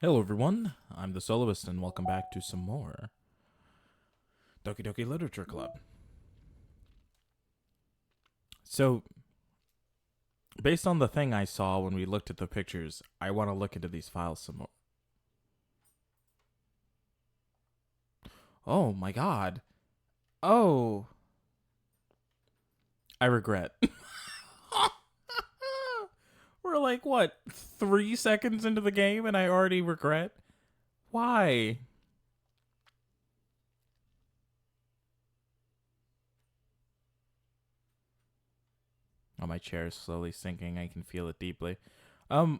Hello, everyone. I'm the Soloist, and welcome back to some more Doki Doki Literature Club. So, based on the thing I saw when we looked at the pictures, I want to look into these files some more. Oh my god. Oh. I regret. We're like, what, 3 seconds into the game and I already regret? Why? Oh, my chair is slowly sinking. I can feel it deeply. I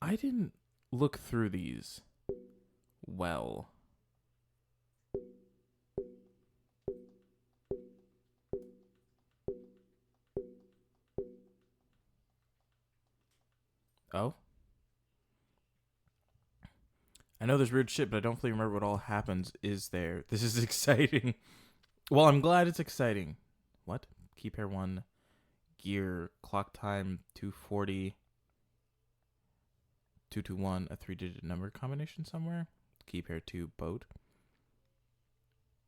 didn't look through these well. Oh? I know there's weird shit, but I don't fully remember what all happens. Is there? This is exciting. Well, I'm glad it's exciting. What? Key pair 1, gear, clock time 240, 221, a 3-digit number combination somewhere. Key pair 2, boat.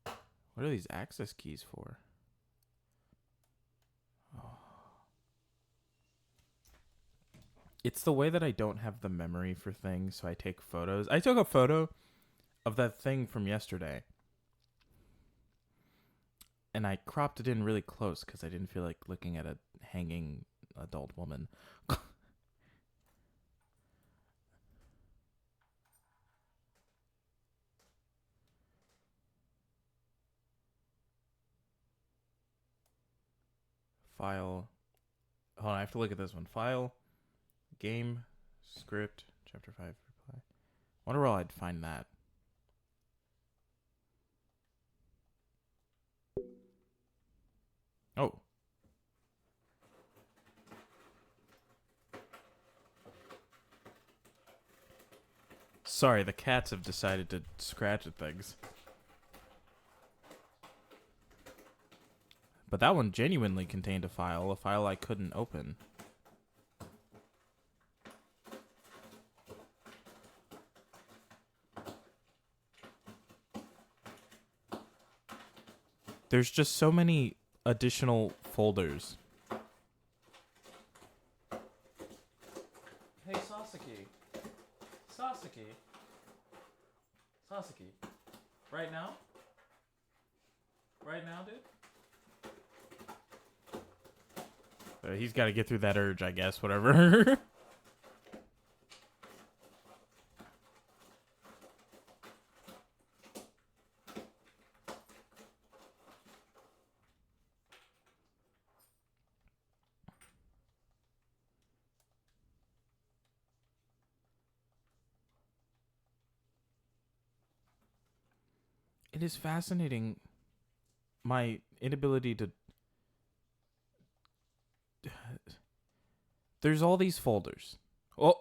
What are these access keys for? Oh. It's the way that I don't have the memory for things, so I take photos. I took a photo of that thing from yesterday, and I cropped it in really close because I didn't feel like looking at a hanging adult woman. File. Hold on, I have to look at this one. File, game, script, chapter 5, reply. Wonder where I'd find that. Oh. Sorry, the cats have decided to scratch at things. But that one genuinely contained a file I couldn't open. There's just so many additional folders. Hey, Sasaki. Sasaki. Sasaki. Right now? Right now, dude? He's got to get through that urge, I guess, whatever. It is fascinating my inability to. There's all these folders. Oh,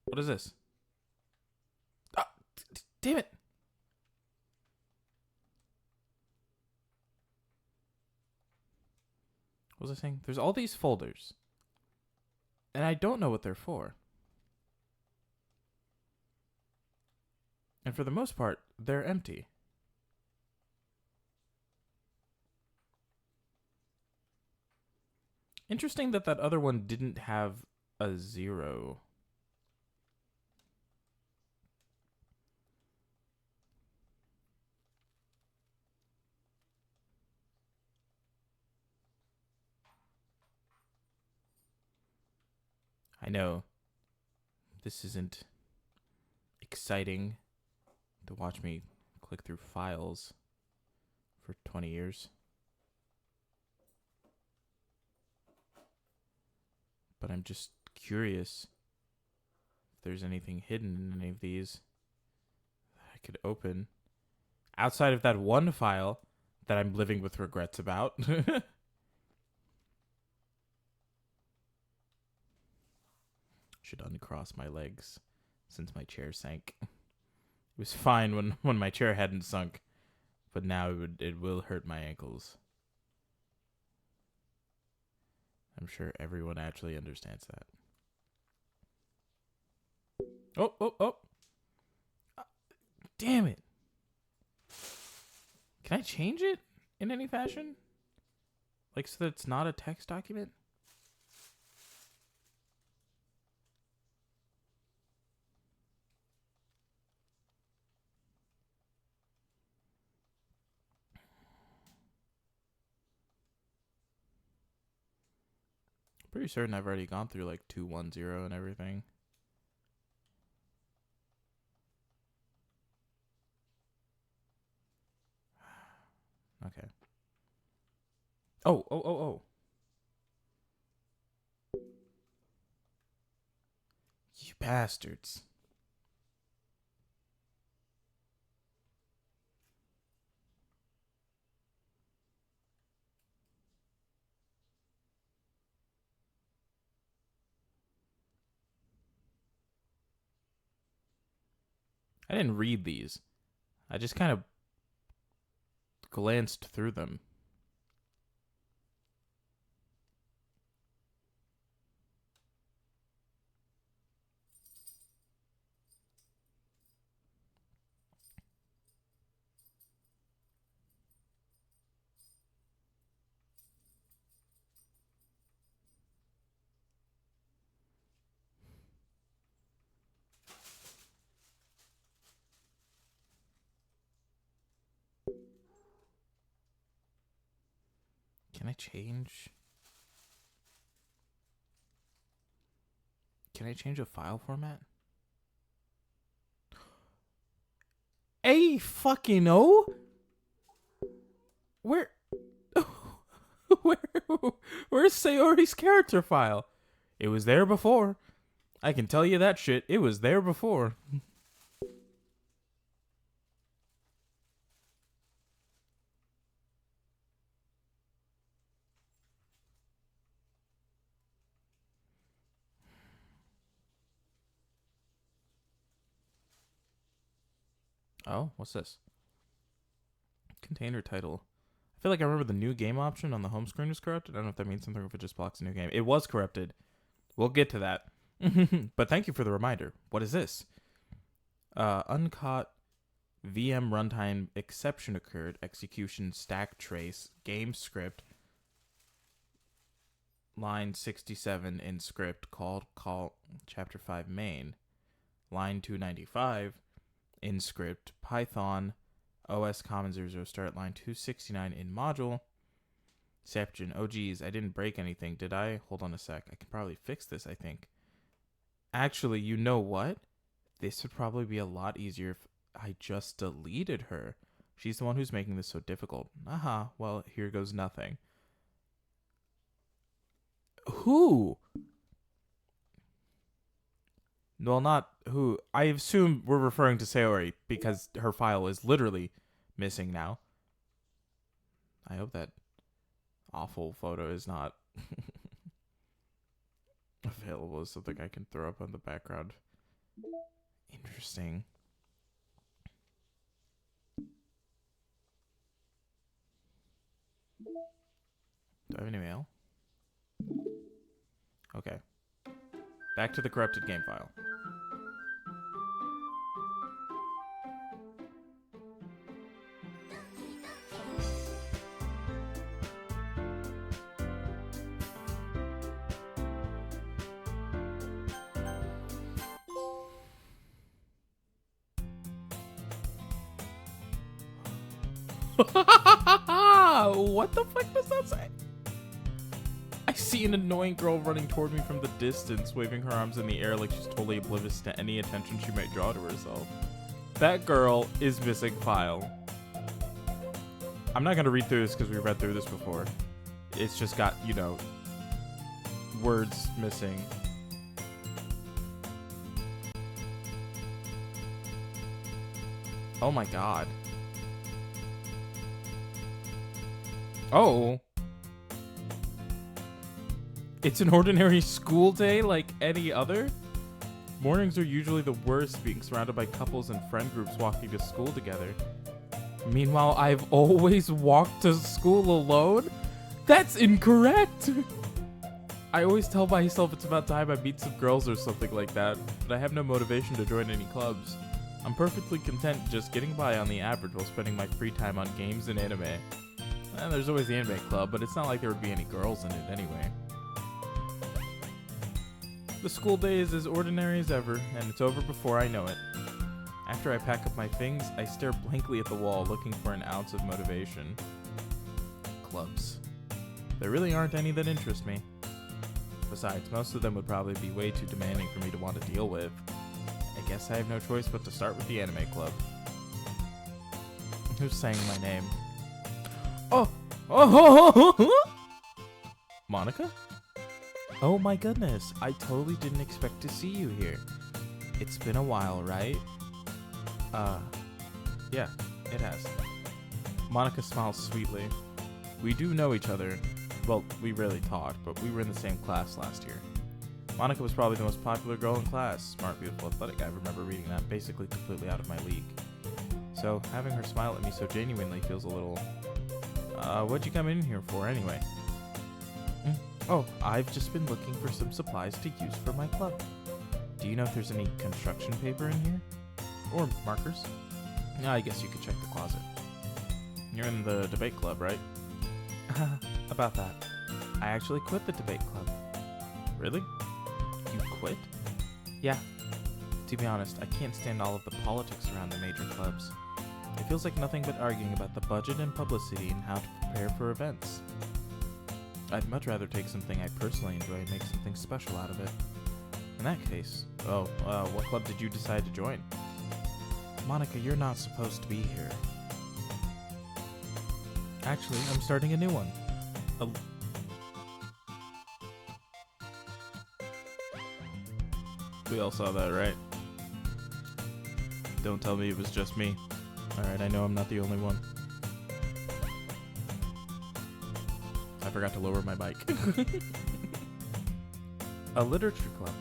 what is this? Ah, damn it. What was I saying? There's all these folders, and I don't know what they're for. And for the most part, they're empty. Interesting that other one didn't have a 0. know this isn't exciting to watch me click through files for 20 years. But I'm just curious if there's anything hidden in any of these that I could open outside of that one file that I'm living with regrets about. Should uncross my legs since my chair sank. It was fine when my chair hadn't sunk, but now it will hurt my ankles. I'm sure everyone actually understands that. Oh. Damn it. Can I change it in any fashion? Like, so that it's not a text document? Pretty certain I've already gone through like 210 and everything. Okay. Oh. You bastards. I didn't read these. I just kind of glanced through them. Can I change? Can I change a file format? A fucking O? Where? Where's Sayori's character file? It was there before. I can tell you that shit. It was there before. Oh, what's this? Container title. I feel like I remember the new game option on the home screen was corrupted. I don't know if that means something or if it just blocks a new game. It was corrupted. We'll get to that. But thank you for the reminder. What is this? Uncaught VM runtime exception occurred. Execution stack trace. Game script. Line 67 in script. Call chapter 5 main. Line 295 in script. Python. OS Common 00 start. Line 269 in module. Seption. Oh geez, I didn't break anything, did I? Hold on a sec. I can probably fix this, I think. Actually, you know what? This would probably be a lot easier if I just deleted her. She's the one who's making this so difficult. Aha, well, here goes nothing. Who? Well, not who. I assume we're referring to Sayori because her file is literally missing now. I hope that awful photo is not available as something I can throw up on the background. Interesting. Do I have any mail? Okay. Back to the corrupted game file. What the fuck does that say? see an annoying girl running toward me from the distance, waving her arms in the air like she's totally oblivious to any attention she might draw to herself. That girl is missing file. I'm not going to read through this because we read through this before. It's just got, you know, words missing. Oh my god. Oh. It's an ordinary school day like any other? Mornings are usually the worst, being surrounded by couples and friend groups walking to school together. Meanwhile, I've always walked to school alone? That's incorrect! I always tell myself it's about time I meet some girls or something like that, but I have no motivation to join any clubs. I'm perfectly content just getting by on the average while spending my free time on games and anime. There's always the anime club, but it's not like there would be any girls in it anyway. The school day is as ordinary as ever, and it's over before I know it. After I pack up my things, I stare blankly at the wall, looking for an ounce of motivation. Clubs. There really aren't any that interest me. Besides, most of them would probably be way too demanding for me to want to deal with. I guess I have no choice but to start with the anime club. Who's saying my name? Oh! Monika? Oh my goodness, I totally didn't expect to see you here. It's been a while, right? Yeah, it has. Monika smiles sweetly. We do know each other. Well, we rarely talked, but we were in the same class last year. Monika was probably the most popular girl in class. Smart, beautiful, athletic. I remember reading that, basically completely out of my league. So, having her smile at me so genuinely feels a little... what'd you come in here for anyway? Oh, I've just been looking for some supplies to use for my club. Do you know if there's any construction paper in here? Or markers? I guess you could check the closet. You're in the debate club, right? About that. I actually quit the debate club. Really? You quit? Yeah. To be honest, I can't stand all of the politics around the major clubs. It feels like nothing but arguing about the budget and publicity and how to prepare for events. I'd much rather take something I personally enjoy and make something special out of it. In that case, what club did you decide to join? Monika, you're not supposed to be here. Actually, I'm starting a new one. We all saw that, right? Don't tell me it was just me. Alright, I know I'm not the only one. I forgot to lower my bike. A literature club.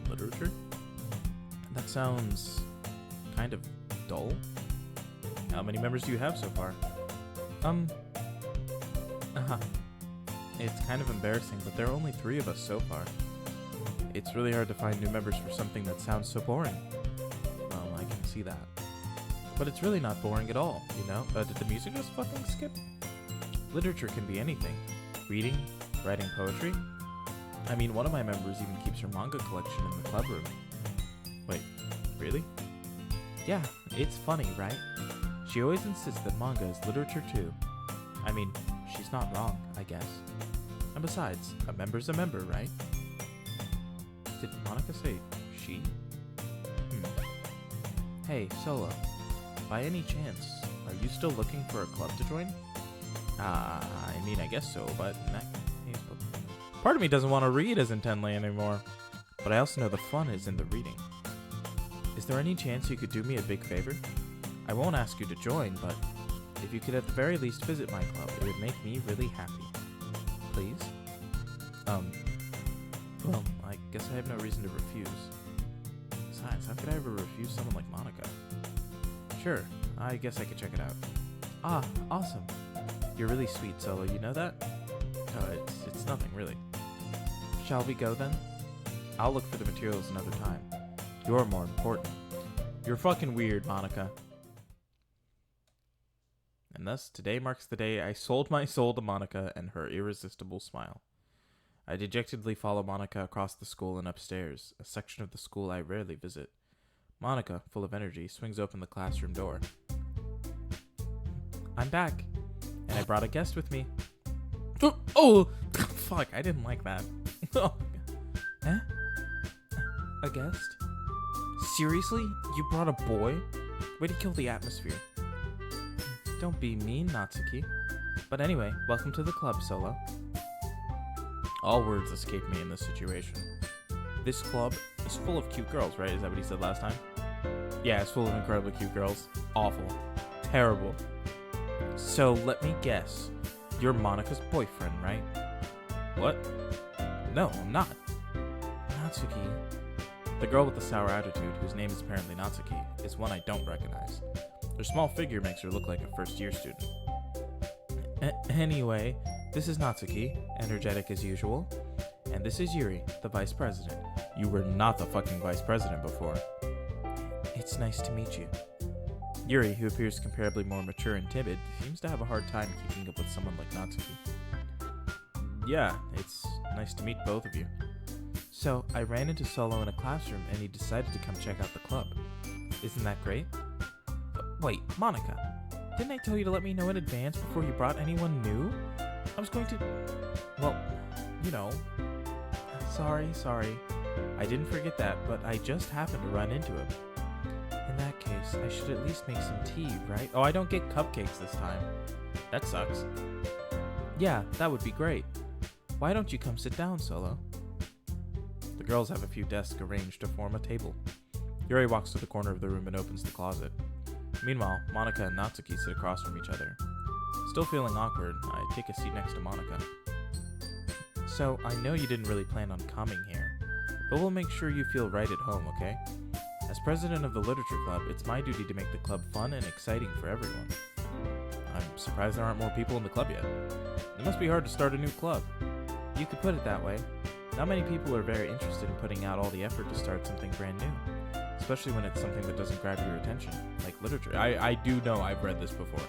Literature? That sounds kind of dull. How many members do you have so far? It's kind of embarrassing, but there are only 3 of us so far. It's really hard to find new members for something that sounds so boring. Well, I can see that. But it's really not boring at all, you know? Did the music just fucking skip? Literature can be anything. Reading, writing poetry. I mean, one of my members even keeps her manga collection in the club room. Wait, really? Yeah, it's funny, right? She always insists that manga is literature too. I mean, she's not wrong, I guess. And besides, a member's a member, right? Did Monika say she? Hey, Solo. By any chance, are you still looking for a club to join? I mean, I guess so, but in that case, part of me doesn't want to read as intently anymore. But I also know the fun is in the reading. Is there any chance you could do me a big favor? I won't ask you to join, but if you could at the very least visit my club, it would make me really happy. Please? Well, I guess I have no reason to refuse. Besides, how could I ever refuse someone like Monika? Sure, I guess I could check it out. Ah, awesome. You're really sweet, Solo, you know that? Oh, it's nothing, really. Shall we go then? I'll look for the materials another time. You're more important. You're fucking weird, Monika. And thus, today marks the day I sold my soul to Monika and her irresistible smile. I dejectedly follow Monika across the school and upstairs, a section of the school I rarely visit. Monika, full of energy, swings open the classroom door. I'm back, and I brought a guest with me. Oh, fuck, I didn't like that. Oh, eh? A guest? Seriously? You brought a boy? Way to kill the atmosphere. Don't be mean, Natsuki. But anyway, welcome to the club, Solo. All words escape me in this situation. This club is full of cute girls, right? Is that what he said last time? Yeah, it's full of incredibly cute girls. Awful. Terrible. So, let me guess. You're Monika's boyfriend, right? What? No, I'm not. Natsuki. The girl with the sour attitude, whose name is apparently Natsuki, is one I don't recognize. Her small figure makes her look like a first-year student. Anyway, this is Natsuki, energetic as usual. And this is Yuri, the vice president. You were not the fucking vice president before. It's nice to meet you. Yuri, who appears comparably more mature and timid, seems to have a hard time keeping up with someone like Natsuki. Yeah, it's nice to meet both of you. So, I ran into Solo in a classroom and he decided to come check out the club. Isn't that great? Wait, Monika, didn't I tell you to let me know in advance before you brought anyone new? I was going to... Well, you know... Sorry. I didn't forget that, but I just happened to run into him. In that case, I should at least make some tea, right? Oh, I don't get cupcakes this time. That sucks. Yeah, that would be great. Why don't you come sit down, Solo? The girls have a few desks arranged to form a table. Yuri walks to the corner of the room and opens the closet. Meanwhile, Monika and Natsuki sit across from each other. Still feeling awkward, I take a seat next to Monika. So, I know you didn't really plan on coming here, but we'll make sure you feel right at home, okay? As president of the Literature Club, it's my duty to make the club fun and exciting for everyone. I'm surprised there aren't more people in the club yet. It must be hard to start a new club. You could put it that way. Not many people are very interested in putting out all the effort to start something brand new, especially when it's something that doesn't grab your attention, like literature. I do know I've read this before.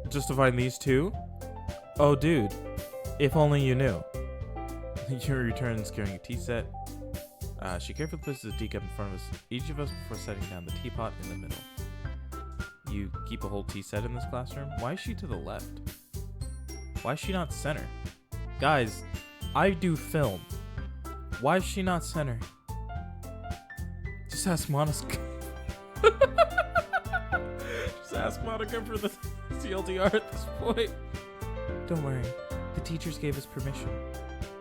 Just to find these two? Oh, dude. If only you knew. Yuri returns carrying a tea set. She carefully places a teacup in front of each of us before setting down the teapot in the middle. You keep a whole tea set in this classroom? Why is she to the left? Why is she not center? Guys, I do film. Why is she not center? Just ask Monika. Just ask Monika for the CLDR at this point. Don't worry, the teachers gave us permission.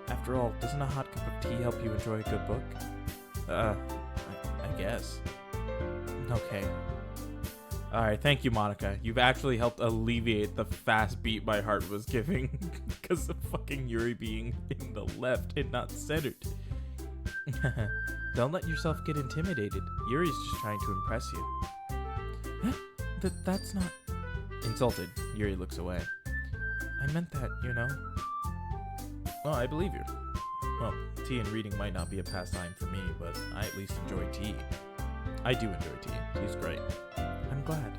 After all, doesn't a hot cup of tea help you enjoy a good book? I guess. Okay. Alright, thank you, Monika. You've actually helped alleviate the fast beat my heart was giving because of fucking Yuri being in the left and not centered. Don't let yourself get intimidated. Yuri's just trying to impress you. Huh? That's not... Insulted, Yuri looks away. I meant that, you know. Well, I believe you. Well, tea and reading might not be a pastime for me, but I at least enjoy tea. I do enjoy tea. Tea's great. I'm glad.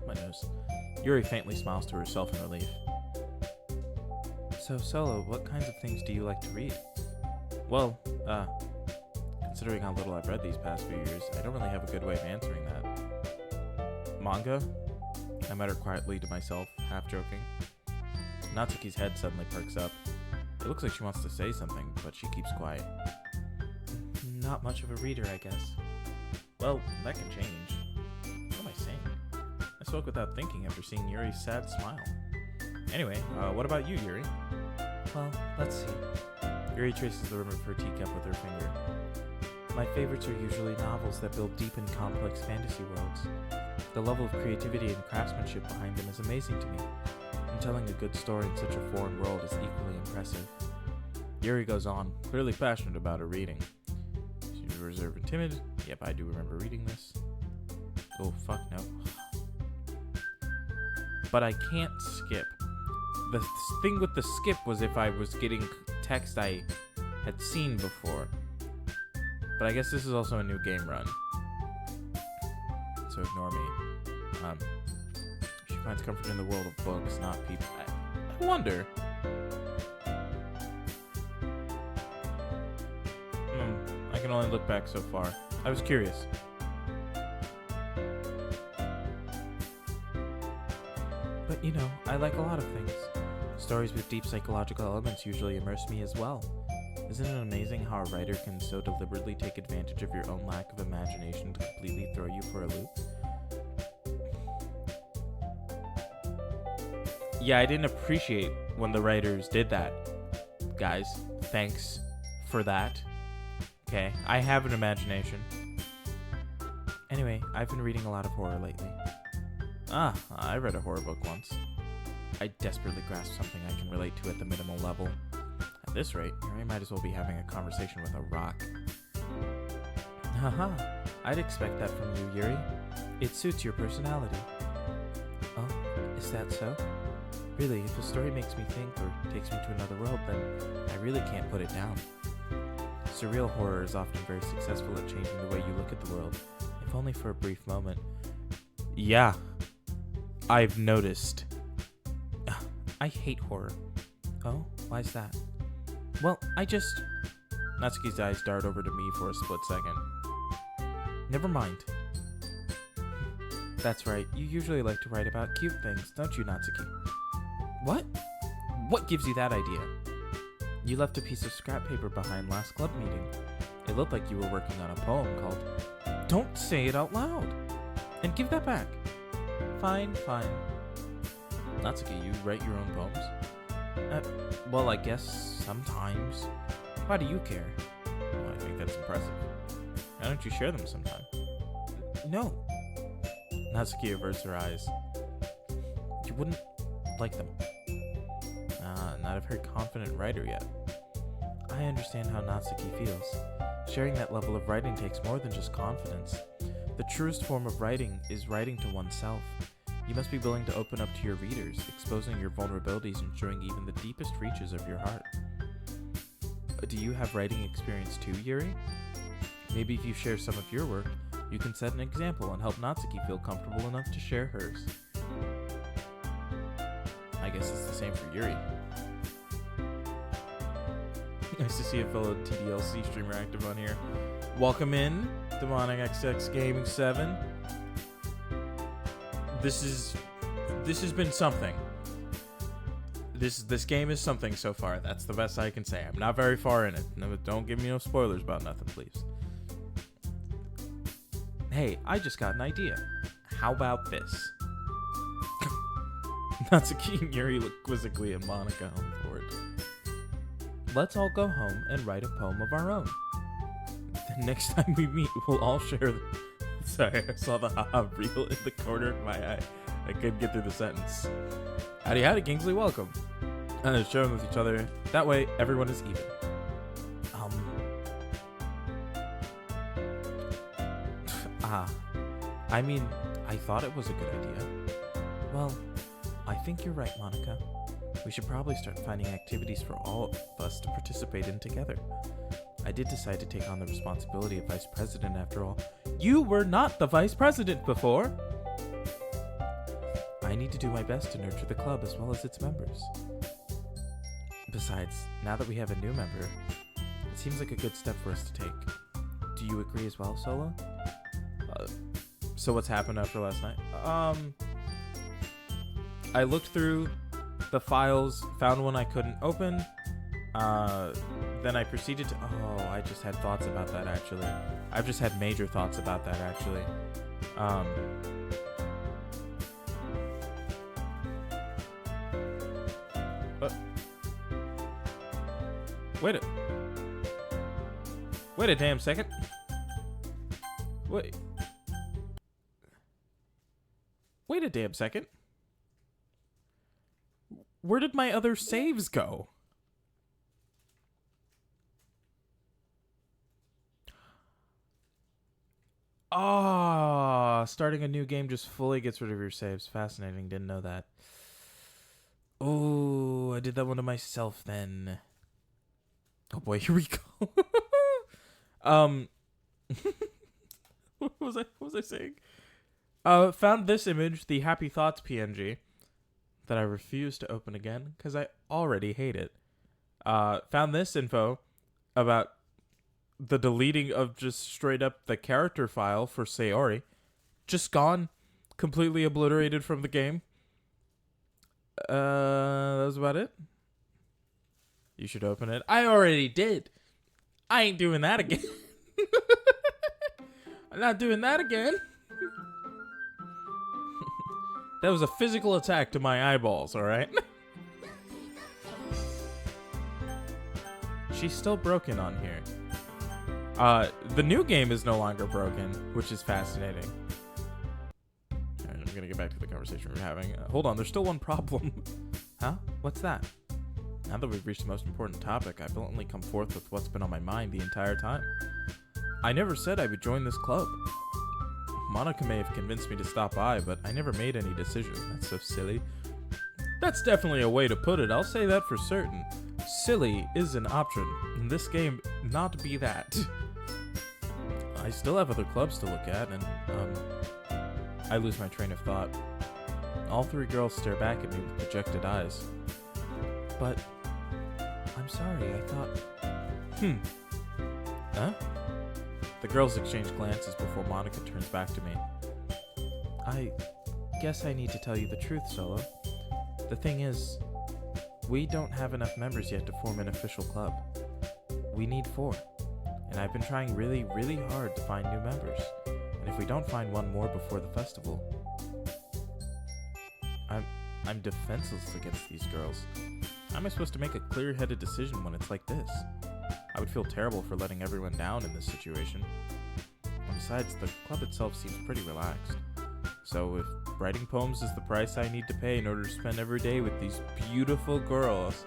My nose. Yuri faintly smiles to herself in relief. So, Solo, what kinds of things do you like to read? Well, considering how little I've read these past few years, I don't really have a good way of answering that. Manga? I mutter quietly to myself, half joking. Natsuki's head suddenly perks up. It looks like she wants to say something, but she keeps quiet. Not much of a reader, I guess. Well, that can change. What am I saying? I spoke without thinking after seeing Yuri's sad smile. Anyway, what about you, Yuri? Well, let's see. Yuri traces the rim of her teacup with her finger. My favorites are usually novels that build deep and complex fantasy worlds. The level of creativity and craftsmanship behind them is amazing to me, and telling a good story in such a foreign world is equally impressive. Yuri goes on, clearly passionate about her reading. She's reserved and timid. Yep, I do remember reading this. Oh, fuck no. But I can't skip. The thing with the skip was if I was getting text I had seen before. But I guess this is also a new game run. So ignore me. She finds comfort in the world of books, not people. I wonder. I can only look back so far. I was curious. But you know, I like a lot of things. Stories with deep psychological elements usually immerse me as well. Isn't it amazing how a writer can so deliberately take advantage of your own lack of imagination to completely throw you for a loop? Yeah, I didn't appreciate when the writers did that. Guys, thanks for that. Okay, I have an imagination. Anyway, I've been reading a lot of horror lately. I read a horror book once. I desperately grasp something I can relate to at the minimal level. At this rate, I might as well be having a conversation with a rock. Haha, I'd expect that from you, Yuri. It suits your personality. Oh, is that so? Really, if a story makes me think or takes me to another world, then I really can't put it down. Surreal horror is often very successful at changing the way you look at the world, if only for a brief moment. Yeah, I've noticed. I hate horror. Oh, why's that? Well, Natsuki's eyes dart over to me for a split second. Never mind. That's right, you usually like to write about cute things, don't you, Natsuki? What? What gives you that idea? You left a piece of scrap paper behind last club meeting. It looked like you were working on a poem called... Don't say it out loud! And give that back. Fine. Natsuki, you write your own poems? Well, I guess sometimes. Why do you care? Well, I think that's impressive. Why don't you share them sometime? No. Natsuki averts her eyes. You wouldn't like them. Not a very confident writer yet. I understand how Natsuki feels. Sharing that level of writing takes more than just confidence. The truest form of writing is writing to oneself. You must be willing to open up to your readers, exposing your vulnerabilities and showing even the deepest reaches of your heart. Do you have writing experience too, Yuri? Maybe if you share some of your work, you can set an example and help Natsuki feel comfortable enough to share hers. I guess it's the same for Yuri. Nice to see a fellow TDLC streamer active on here. Welcome in, Demonic XX Gaming 7. This has been something. This game is something so far. That's the best I can say. I'm not very far in it. No, don't give me no spoilers about nothing, please. Hey, I just got an idea. How about this? Natsuki and Yuri look quizzically at Monika home for it. Let's all go home and write a poem of our own. The next time we meet, we'll all share... Sorry, I saw the haha reel in the corner of my eye. I couldn't get through the sentence. Howdy, Kingsley, welcome. Share them with each other. That way, everyone is even. I mean, I thought it was a good idea. Well, I think you're right, Monika. We should probably start finding activities for all of us to participate in together. I did decide to take on the responsibility of vice president after all. You were not the vice president before! I need to do my best to nurture the club as well as its members. Besides, now that we have a new member, it seems like a good step for us to take. Do you agree as well, Solo? So what's happened after last night? I looked through the files, found one I couldn't open. Then I proceeded to... Oh, I just had thoughts about that, actually. I've just had major thoughts about that, actually. Wait a damn second. Wait a damn second. Where did my other saves go? Starting a new game just fully gets rid of your saves. Fascinating. Didn't know that. Oh, I did that one to myself then. Oh boy, here we go. What was I saying? Found this image, the Happy Thoughts PNG, that I refuse to open again because I already hate it. Found this info about the deleting of just straight up the character file for Sayori. Just gone. Completely obliterated from the game. That was about it. You should open it. I already did. I ain't doing that again. I'm not doing that again. That was a physical attack to my eyeballs, alright? She's still broken on here. The new game is no longer broken, which is fascinating. Alright, I'm gonna get back to the conversation we're having. Hold on, there's still one problem. Huh? What's that? Now that we've reached the most important topic, I've bluntly come forth with what's been on my mind the entire time. I never said I would join this club. Monica may have convinced me to stop by, but I never made any decision. That's so silly. That's definitely a way to put it, I'll say that for certain. Silly is an option. In this game, not be that. I still have other clubs to look at, and, I lose my train of thought. All three girls stare back at me with projected eyes. But, I'm sorry, I thought... Huh? The girls exchange glances before Monica turns back to me. I guess I need to tell you the truth, Solo. The thing is, we don't have enough members yet to form an official club. We need 4. And I've been trying really, really hard to find new members. And if we don't find one more before the festival... I'm defenseless against these girls. How am I supposed to make a clear-headed decision when it's like this? I would feel terrible for letting everyone down in this situation. And besides, the club itself seems pretty relaxed. So if writing poems is the price I need to pay in order to spend every day with these beautiful girls...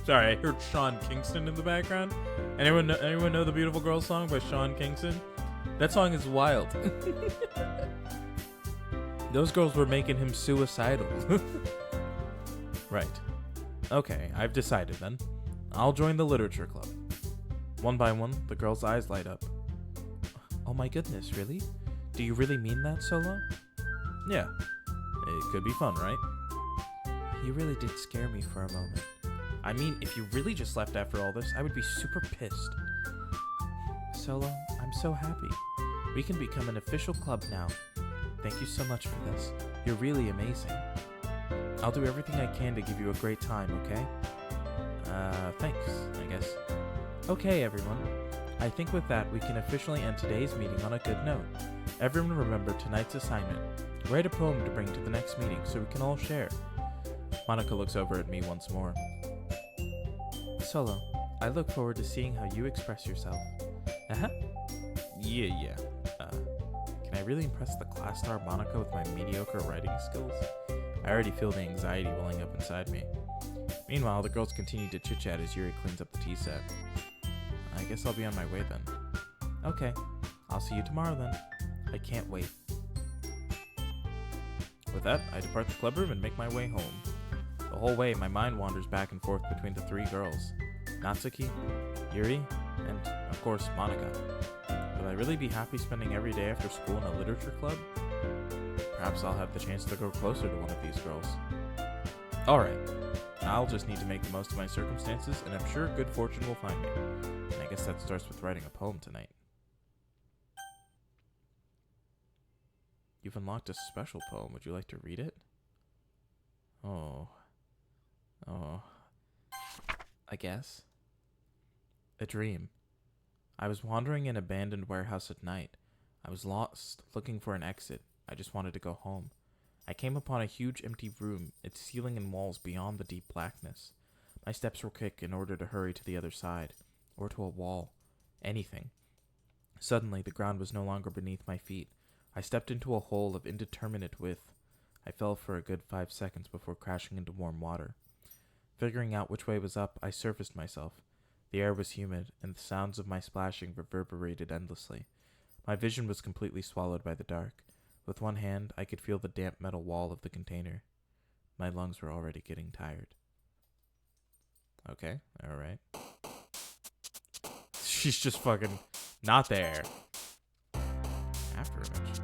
Sorry, I heard Sean Kingston in the background. Anyone know the Beautiful Girls song by Sean Kingston? That song is wild. Those girls were making him suicidal. Right. Okay, I've decided then. I'll join the literature club. One by one, the girls' eyes light up. Oh my goodness, really? Do you really mean that, Solo? Yeah. It could be fun, right? You really did scare me for a moment. I mean, if you really just left after all this, I would be super pissed. Solo, I'm so happy. We can become an official club now. Thank you so much for this. You're really amazing. I'll do everything I can to give you a great time, okay? Thanks, I guess. Okay, everyone. I think with that, we can officially end today's meeting on a good note. Everyone remember tonight's assignment. Write a poem to bring to the next meeting so we can all share. Monica looks over at me once more. Solo, I look forward to seeing how you express yourself. Uh-huh. Yeah. Can I really impress the class star Monica with my mediocre writing skills? I already feel the anxiety welling up inside me. Meanwhile, the girls continue to chit-chat as Yuri cleans up the tea set. I guess I'll be on my way then. Okay, I'll see you tomorrow then. I can't wait. With that, I depart the club room and make my way home. The whole way, my mind wanders back and forth between the 3 girls. Natsuki, Yuri, and, of course, Monica. Will I really be happy spending every day after school in a literature club? Perhaps I'll have the chance to grow closer to one of these girls. Alright, I'll just need to make the most of my circumstances, and I'm sure good fortune will find me. And I guess that starts with writing a poem tonight. You've unlocked a special poem. Would you like to read it? Oh. I guess. A dream. I was wandering in an abandoned warehouse at night. I was lost, looking for an exit. I just wanted to go home. I came upon a huge empty room, its ceiling and walls beyond the deep blackness. My steps were quick in order to hurry to the other side, or to a wall. Anything. Suddenly, the ground was no longer beneath my feet. I stepped into a hole of indeterminate width. I fell for a good 5 seconds before crashing into warm water. Figuring out which way was up, I surfaced myself. The air was humid, and the sounds of my splashing reverberated endlessly. My vision was completely swallowed by the dark. With one hand, I could feel the damp metal wall of the container. My lungs were already getting tired. Okay, alright. she's just fucking not there. After image.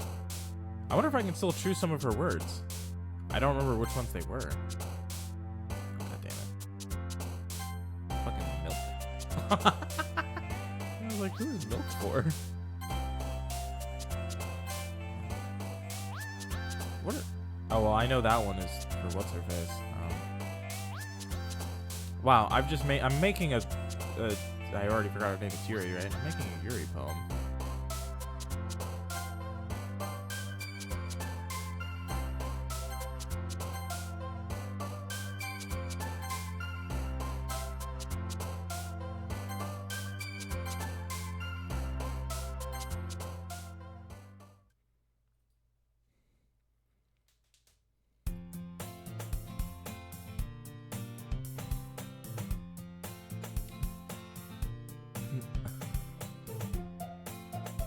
I wonder if I can still choose some of her words. I don't remember which ones they were. God damn it. Fucking milk. I was like, who is milk for? What? Oh, well, I know that one is for what's her face. Wow, I'm making a I already forgot her name. It's Yuri, right? I'm making a Yuri poem.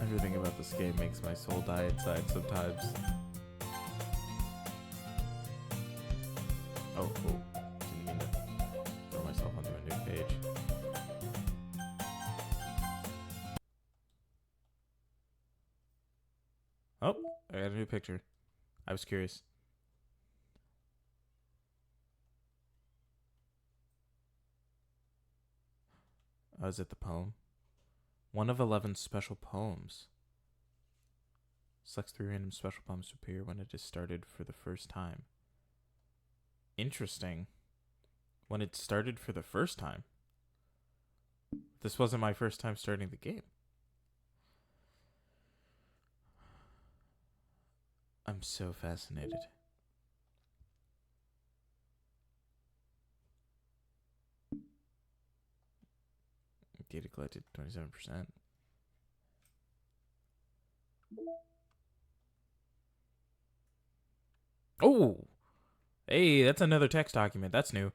Everything about this game makes my soul die inside sometimes. Oh, didn't mean to throw myself onto a new page. Oh, I got a new picture. I was curious. Oh, is it the poem? 1 of 11 special poems. Selects 3 random special poems to appear when it is started for the first time. Interesting. When it started for the first time. This wasn't my first time starting the game. I'm so fascinated. Data collected 27%. Oh! Hey, that's another text document. That's new.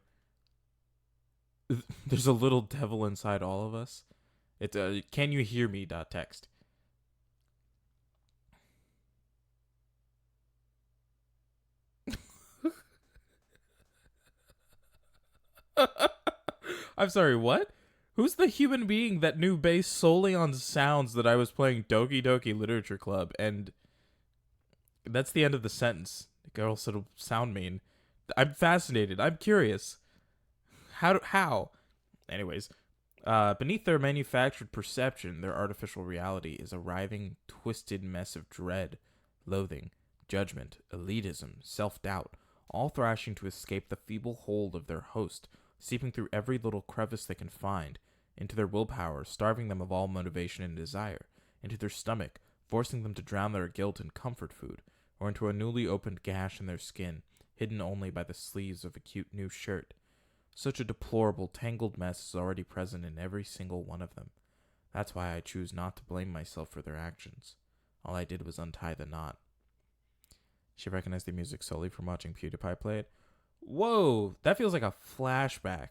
There's a little devil inside all of us. It's can you hear me .text. I'm sorry, what? Who's the human being that knew based solely on sounds that I was playing Doki Doki Literature Club? And that's the end of the sentence. The girl said, sound mean. I'm fascinated. I'm curious. How? Anyways, beneath their manufactured perception, their artificial reality is a writhing, twisted mess of dread, loathing, judgment, elitism, self-doubt, all thrashing to escape the feeble hold of their host, seeping through every little crevice they can find, into their willpower, starving them of all motivation and desire, into their stomach, forcing them to drown their guilt in comfort food, or into a newly opened gash in their skin, hidden only by the sleeves of a cute new shirt. Such a deplorable, tangled mess is already present in every single one of them. That's why I choose not to blame myself for their actions. All I did was untie the knot. She recognized the music solely from watching PewDiePie play it. Whoa, that feels like a flashback.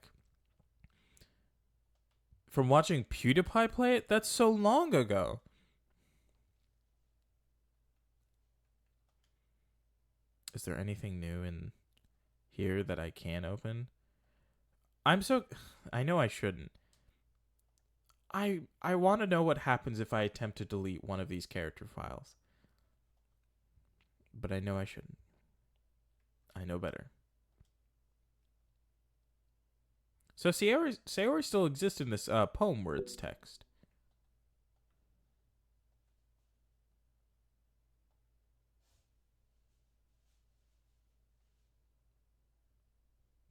From watching PewDiePie play it? That's so long ago. Is there anything new in here that I can open? I know I shouldn't. I want to know what happens if I attempt to delete one of these character files. But I know I shouldn't. I know better. So Sayori still exists in this poem words text.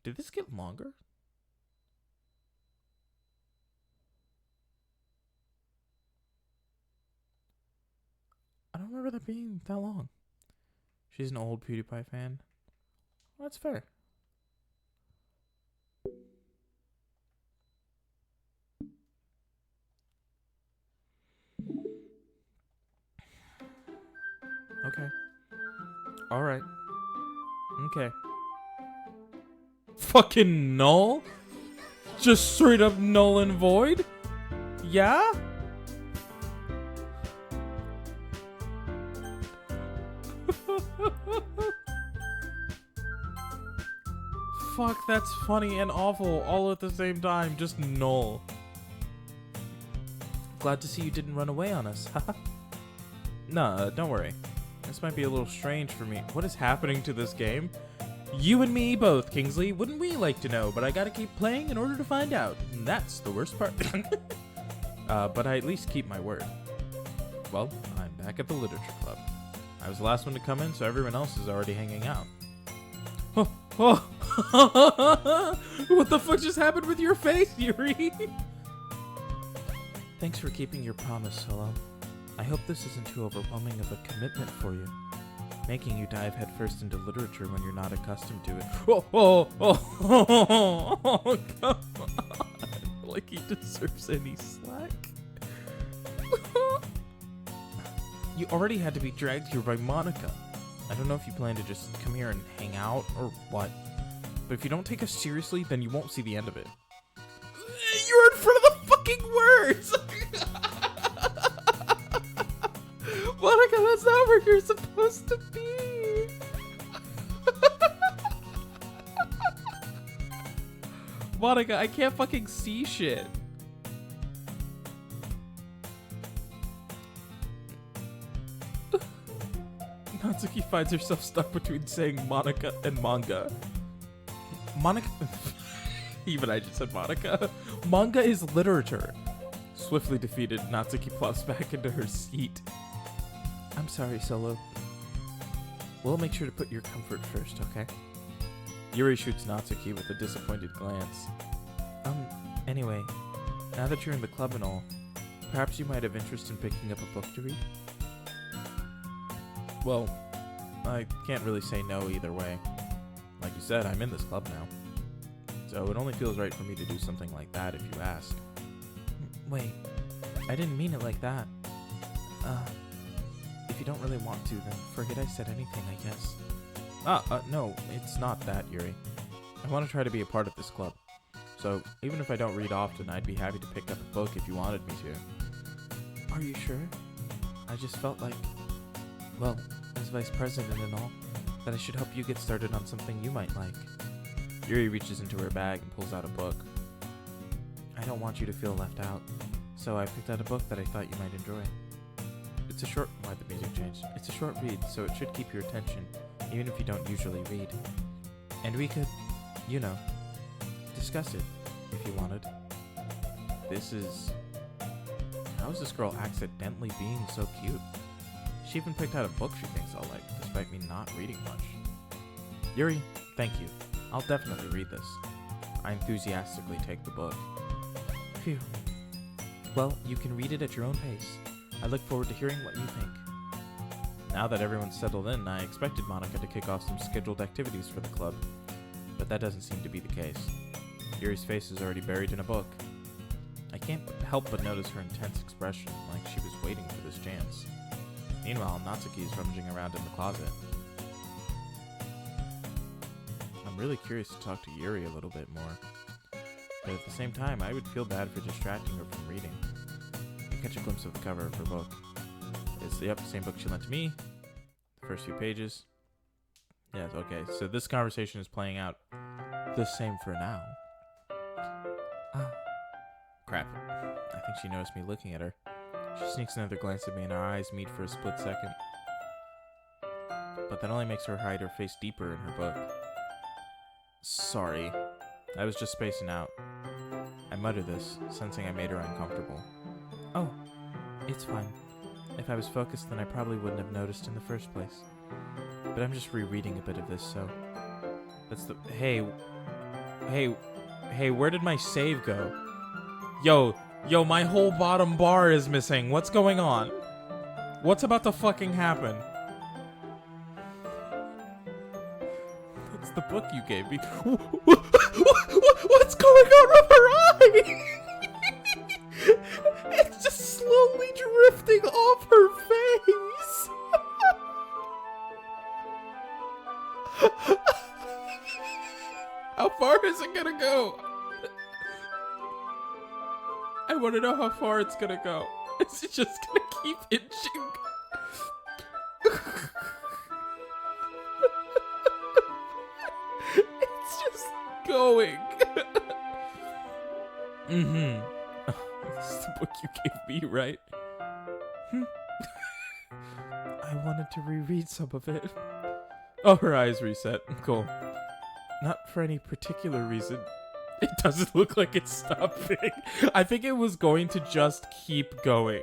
Did this get longer? I don't remember that being that long. She's an old PewDiePie fan. Well, that's fair. Okay. Alright. Okay. Fucking null? Just straight up null and void? Yeah? Fuck, that's funny and awful all at the same time. Just null. glad to see you didn't run away on us. Haha. Nah, don't worry. This might be a little strange for me. What is happening to this game? You and me both, Kingsley. Wouldn't we like to know? But I gotta keep playing in order to find out. And that's the worst part. But I at least keep my word. Well, I'm back at the literature club. I was the last one to come in, so everyone else is already hanging out. Oh, oh. What the fuck just happened with your face, Yuri? Thanks for keeping your promise, Solo. I hope this isn't too overwhelming of a commitment for you, making you dive headfirst into literature when you're not accustomed to it. Oh, come on. Like he deserves any slack. You already had to be dragged here by Monica. I don't know if you plan to just come here and hang out or what, but if you don't take us seriously, then you won't see the end of it. You're in front of the fucking words! Monica, that's not where you're supposed to be! Monica, I can't fucking see shit. Natsuki finds herself stuck between saying Monica and manga. Monica... Even I just said Monica. Manga is literature. Swiftly defeated, Natsuki plops back into her seat. I'm sorry, Solo. We'll make sure to put your comfort first, okay? Yuri shoots Natsuki with a disappointed glance. Anyway, now that you're in the club and all, perhaps you might have interest in picking up a book to read? Well, I can't really say no either way. Like you said, I'm in this club now. So it only feels right for me to do something like that if you ask. Wait, I didn't mean it like that. If you don't really want to, then forget I said anything, I guess. No, it's not that, Yuri. I want to try to be a part of this club. So, even if I don't read often, I'd be happy to pick up a book if you wanted me to. Are you sure? I just felt like, well, as vice president and all, that I should help you get started on something you might like. Yuri reaches into her bag and pulls out a book. I don't want you to feel left out, so I picked out a book that I thought you might enjoy. It's a short... Why the music changed? It's a short read, so it should keep your attention, even if you don't usually read. And we could, you know, discuss it, if you wanted. This is... How is this girl accidentally being so cute? She even picked out a book she thinks I'll like, despite me not reading much. Yuri, thank you. I'll definitely read this. I enthusiastically take the book. Phew. Well, you can read it at your own pace. I look forward to hearing what you think. Now that everyone's settled in, I expected Monica to kick off some scheduled activities for the club, but that doesn't seem to be the case. Yuri's face is already buried in a book. I can't help but notice her intense expression, like she was waiting for this chance. Meanwhile, Natsuki is rummaging around in the closet. I'm really curious to talk to Yuri a little bit more, but at the same time, I would feel bad for distracting her from reading. I catch a glimpse of the cover of her book. It's the same book she lent to me. The first few pages. Yes, okay, so this conversation is playing out the same for now. Crap. I think she noticed me looking at her. She sneaks another glance at me and our eyes meet for a split second. But that only makes her hide her face deeper in her book. Sorry. I was just spacing out. I mutter this, sensing I made her uncomfortable. Oh, it's fine. If I was focused, then I probably wouldn't have noticed in the first place. But I'm just rereading a bit of this, so... That's the... Hey, where did my save go? Yo, my whole bottom bar is missing. What's going on? What's about to fucking happen? That's the book you gave me. What's going on with her eye? It's just slowly drifting off her face. How far is it gonna go? I want to know how far it's gonna go. Is it just gonna keep inching? It's just going. This is the book you gave me, right? I wanted to reread some of it. Oh, her eyes reset. Cool. Not for any particular reason. It doesn't look like it's stopping. I think it was going to just keep going.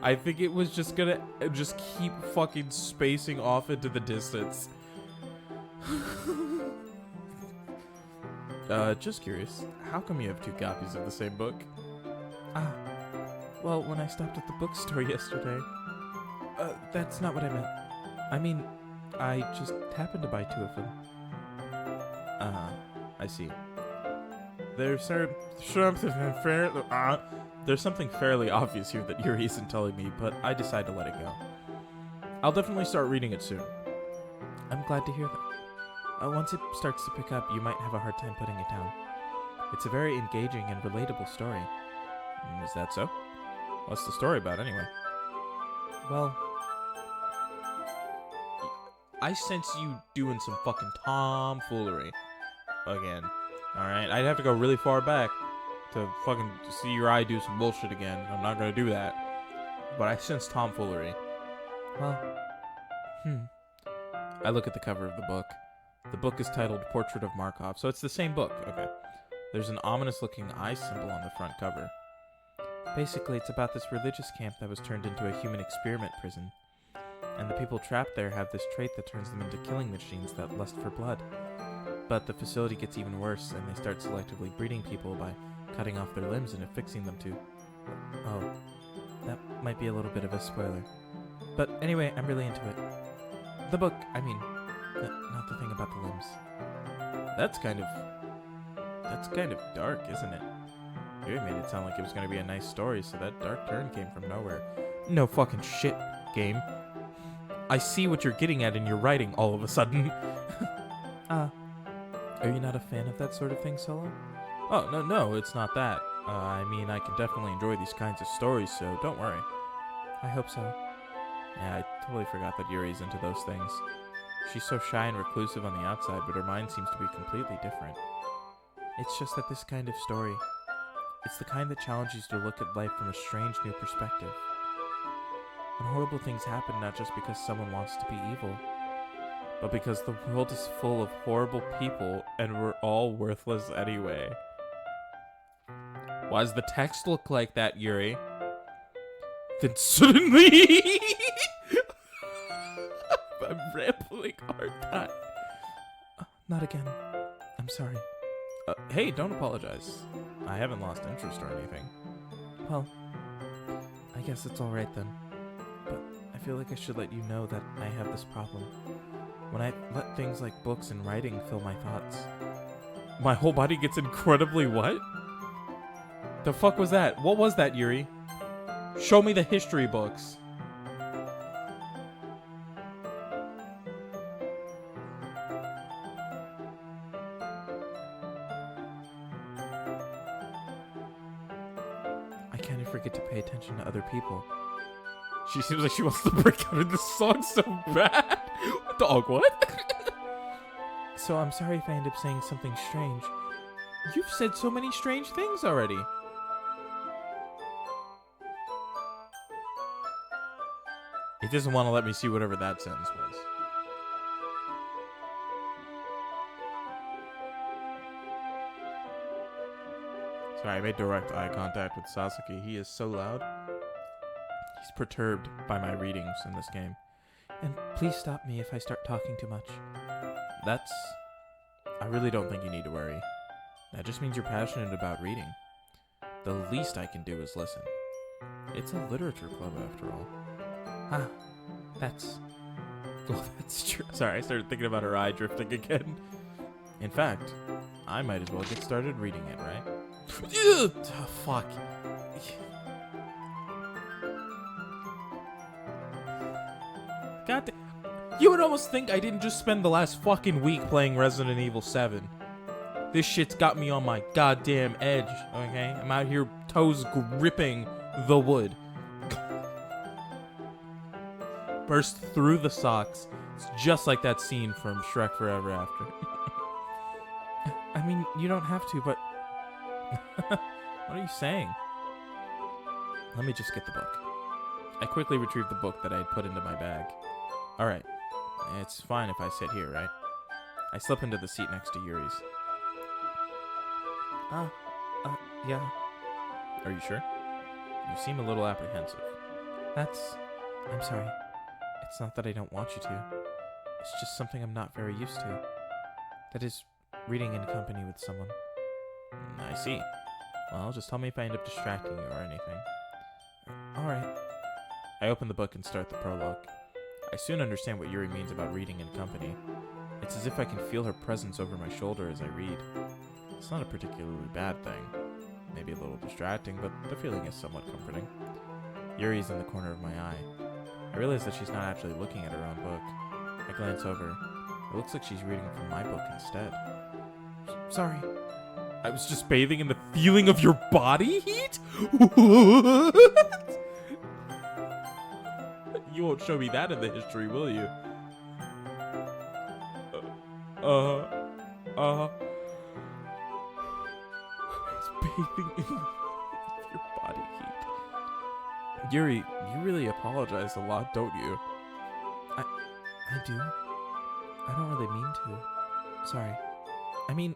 I think it was just gonna just keep fucking spacing off into the distance. Just curious. How come you have 2 copies of the same book? Ah, well, when I stopped at the bookstore yesterday. That's not what I meant. I mean, I just happened to buy 2 of them. I see. There's something fairly obvious here that Yuri isn't telling me, but I decide to let it go. I'll definitely start reading it soon. I'm glad to hear that. Once it starts to pick up, you might have a hard time putting it down. It's a very engaging and relatable story. Is that so? What's the story about, anyway? Well, I sense you doing some fucking tomfoolery again. Alright, I'd have to go really far back to fucking see your eye do some bullshit again. I'm not gonna do that. But I sense tomfoolery. Well, I look at the cover of the book. The book is titled Portrait of Markov, so it's the same book. Okay. There's an ominous-looking eye symbol on the front cover. Basically, it's about this religious camp that was turned into a human experiment prison. And the people trapped there have this trait that turns them into killing machines that lust for blood. But the facility gets even worse, and they start selectively breeding people by cutting off their limbs and affixing them to... Oh, that might be a little bit of a spoiler. But anyway, I'm really into it. The book, I mean, not the thing about the limbs. That's kind of dark, isn't it? You made it sound like it was going to be a nice story, so that dark turn came from nowhere. No fucking shit, game. I see what you're getting at in your writing all of a sudden. Are you not a fan of that sort of thing, Solo? Oh, no, it's not that. I mean, I can definitely enjoy these kinds of stories, so don't worry. I hope so. Yeah, I totally forgot that Yuri's into those things. She's so shy and reclusive on the outside, but her mind seems to be completely different. It's just that this kind of story, it's the kind that challenges you to look at life from a strange new perspective. When horrible things happen not just because someone wants to be evil, but because the world is full of horrible people and we're all worthless anyway. Why does the text look like that, Yuri? Then suddenly... I'm rambling hard time. Not again. I'm sorry. Hey, don't apologize. I haven't lost interest or anything. Well, I guess it's alright then. But I feel like I should let you know that I have this problem. When I let things like books and writing fill my thoughts, my whole body gets incredibly what? The fuck was that? What was that, Yuri? Show me the history books. I can't forget to pay attention to other people. She seems like she wants to break out in this song so bad. Dog, what? So I'm sorry if I end up saying something strange. You've said so many strange things already. He doesn't want to let me see whatever that sentence was. Sorry, I made direct eye contact with Sasuke. He is so loud. He's perturbed by my readings in this game. And please stop me if I start talking too much. I really don't think you need to worry. That just means you're passionate about reading. The least I can do is listen. It's a literature club after all. That's true. Sorry, I started thinking about her eye drifting again. In fact, I might as well get started reading it, right? Oh, fuck. God damn. You would almost think I didn't just spend the last fucking week playing Resident Evil 7. This shit's got me on my goddamn edge, okay? I'm out here toes gripping the wood. Burst through the socks. It's just like that scene from Shrek Forever After. I mean, you don't have to, but... What are you saying? Let me just get the book. I quickly retrieved the book that I had put into my bag. Alright, it's fine if I sit here, right? I slip into the seat next to Yuri's. Yeah. Are you sure? You seem a little apprehensive. I'm sorry. It's not that I don't want you to. It's just something I'm not very used to. That is, reading in company with someone. I see. Well, just tell me if I end up distracting you or anything. Alright. I open the book and start the prologue. I soon understand what Yuri means about reading in company. It's as if I can feel her presence over my shoulder as I read. It's not a particularly bad thing. Maybe a little distracting, but the feeling is somewhat comforting. Yuri's in the corner of my eye. I realize that she's not actually looking at her own book. I glance over. It looks like she's reading from my book instead. Sorry. I was just bathing in the feeling of your body heat? What? You won't show me that in the history, will you? Bathing in your body heat. Yuri, you really apologize a lot, don't you? I do. I don't really mean to. Sorry. I mean...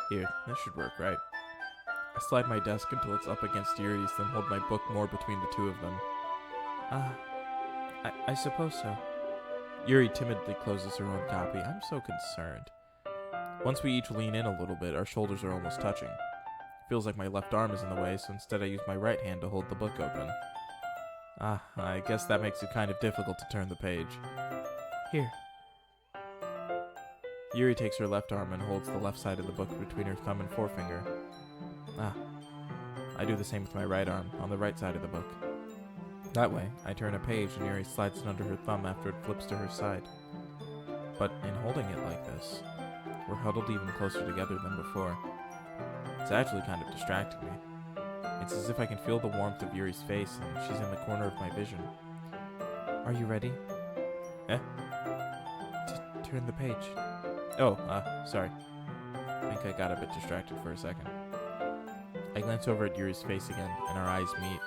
Here, this should work, right? I slide my desk until it's up against Yuri's, then hold my book more between the two of them. I suppose so. Yuri timidly closes her own copy. I'm so concerned. Once we each lean in a little bit, our shoulders are almost touching. Feels like my left arm is in the way, so instead I use my right hand to hold the book open. I guess that makes it kind of difficult to turn the page. Here. Yuri takes her left arm and holds the left side of the book between her thumb and forefinger. I do the same with my right arm, on the right side of the book. That way, I turn a page and Yuri slides it under her thumb after it flips to her side. But in holding it like this, we're huddled even closer together than before. It's actually kind of distracting me. It's as if I can feel the warmth of Yuri's face and she's in the corner of my vision. Are you ready? Turn the page. Oh, sorry. I think I got a bit distracted for a second. I glance over at Yuri's face again, and our eyes meet.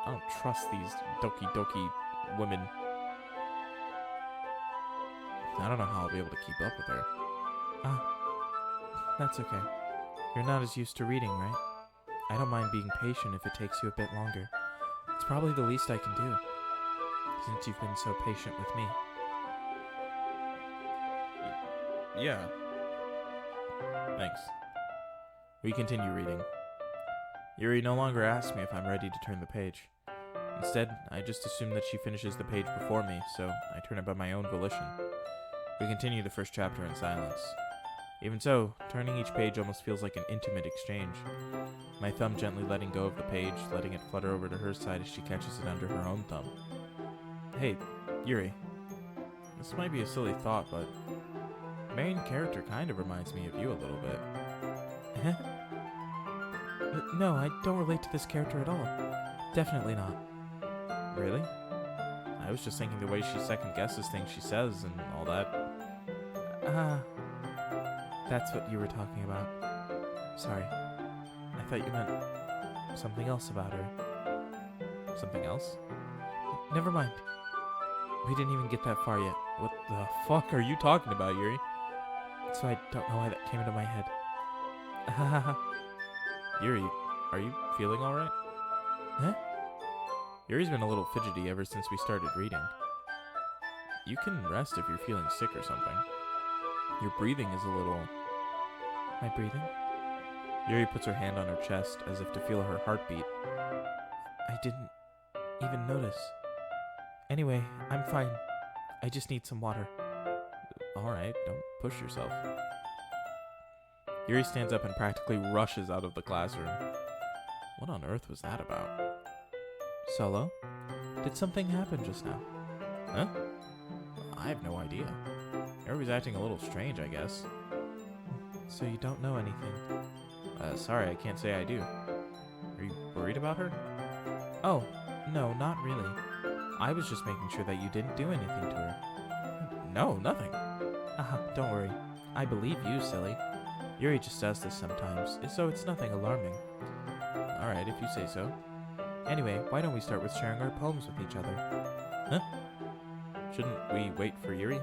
I don't trust these Doki Doki women. I don't know how I'll be able to keep up with her. That's okay. You're not as used to reading, right? I don't mind being patient if it takes you a bit longer. It's probably the least I can do, since you've been so patient with me. Yeah. Thanks. We continue reading. Yuri no longer asks me if I'm ready to turn the page. Instead, I just assume that she finishes the page before me, so I turn it by my own volition. We continue the first chapter in silence. Even so, turning each page almost feels like an intimate exchange. My thumb gently letting go of the page, letting it flutter over to her side as she catches it under her own thumb. Hey, Yuri. This might be a silly thought, but the main character kind of reminds me of you a little bit. Huh? No, I don't relate to this character at all. Definitely not. Really? I was just thinking the way she second guesses things she says and all that. That's what you were talking about. Sorry. I thought you meant something else about her. Something else? Never mind. We didn't even get that far yet. What the fuck are you talking about, Yuri? So I don't know why that came into my head. Yuri, are you feeling alright? Huh? Yuri's been a little fidgety ever since we started reading. You can rest if you're feeling sick or something. Your breathing is a little... My breathing? Yuri puts her hand on her chest as if to feel her heartbeat. I didn't even notice. Anyway, I'm fine. I just need some water. Alright, don't push yourself. Yuri stands up and practically rushes out of the classroom. What on earth was that about? Solo? Did something happen just now? Huh? I have no idea. Everybody's acting a little strange, I guess. So you don't know anything? Sorry, I can't say I do. Are you worried about her? Oh, no, not really. I was just making sure that you didn't do anything to her. No, nothing. Don't worry. I believe you, silly. Yuri just does this sometimes, so it's nothing alarming. Alright, if you say so. Anyway, why don't we start with sharing our poems with each other? Huh? Shouldn't we wait for Yuri?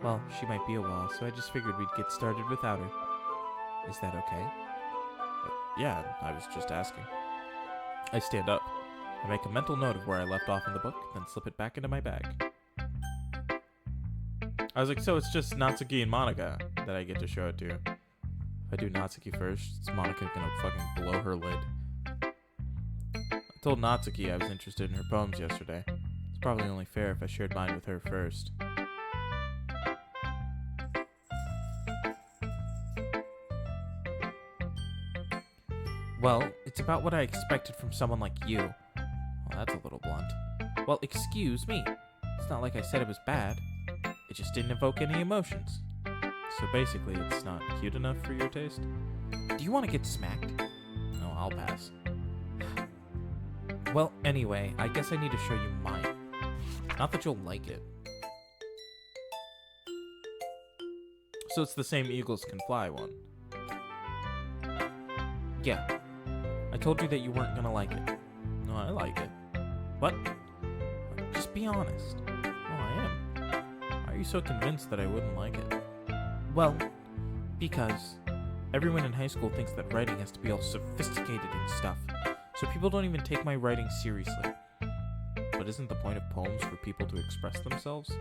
Well, she might be a while, so I just figured we'd get started without her. Is that okay? Yeah, I was just asking. I stand up. I make a mental note of where I left off in the book, then slip it back into my bag. I was like, so it's just Natsuki and Monica that I get to show it to. If I do Natsuki first, is Monica gonna fucking blow her lid? I told Natsuki I was interested in her poems yesterday. It's probably only fair if I shared mine with her first. Well, it's about what I expected from someone like you. Well, that's a little blunt. Well, excuse me. It's not like I said it was bad. It just didn't evoke any emotions. So basically, it's not cute enough for your taste? Do you want to get smacked? No, I'll pass. Well, anyway, I guess I need to show you mine. Not that you'll like it. So it's the same Eagles Can Fly one. Yeah. I told you that you weren't gonna like it. No, I like it. What? Just be honest. Oh, I am. Why are you so convinced that I wouldn't like it? Well, because everyone in high school thinks that writing has to be all sophisticated and stuff, so people don't even take my writing seriously. But isn't the point of poems for people to express themselves?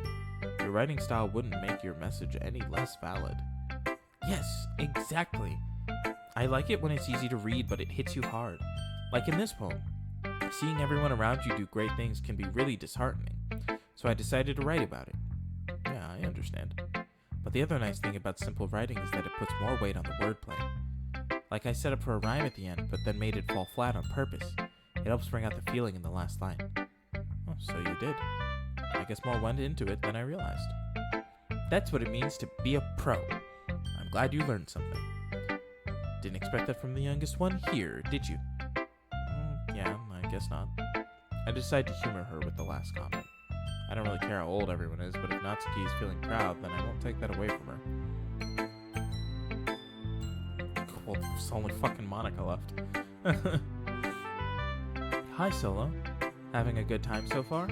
Your writing style wouldn't make your message any less valid. Yes, exactly. I like it when it's easy to read, but it hits you hard. Like in this poem. Seeing everyone around you do great things can be really disheartening. So I decided to write about it. Yeah, I understand. But the other nice thing about simple writing is that it puts more weight on the wordplay. Like I set up for a rhyme at the end, but then made it fall flat on purpose. It helps bring out the feeling in the last line. Oh, so you did. I guess more went into it than I realized. That's what it means to be a pro. I'm glad you learned something. Didn't expect that from the youngest one here, did you? Yeah, I guess not. I decided to humor her with the last comment. I don't really care how old everyone is, but if Natsuki is feeling proud, then I won't take that away from her. Cool, there's only fucking Monica left. Hi, Solo. Having a good time so far?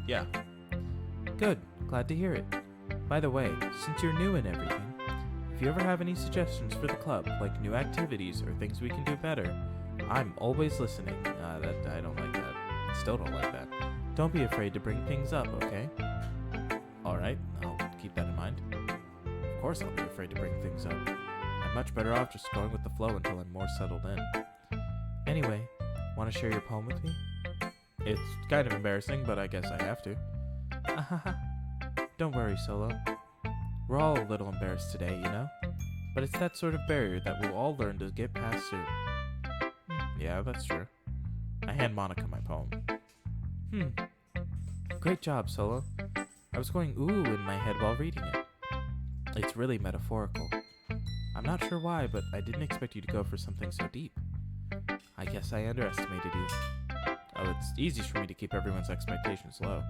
Yeah. Good, glad to hear it. By the way, since you're new and everything, if you ever have any suggestions for the club, like new activities or things we can do better, I'm always listening. I don't like that. Still don't like that. Don't be afraid to bring things up, okay? Alright, I'll keep that in mind. Of course I'll be afraid to bring things up. I'm much better off just going with the flow until I'm more settled in. Anyway, want to share your poem with me? It's kind of embarrassing, but I guess I have to. Don't worry, Solo. We're all a little embarrassed today, you know? But it's that sort of barrier that we'll all learn to get past soon. Yeah, that's true. I hand Monica my poem. Great job, Solo. I was going ooh in my head while reading it. It's really metaphorical. I'm not sure why, but I didn't expect you to go for something so deep. I guess I underestimated you. Oh, it's easy for me to keep everyone's expectations low.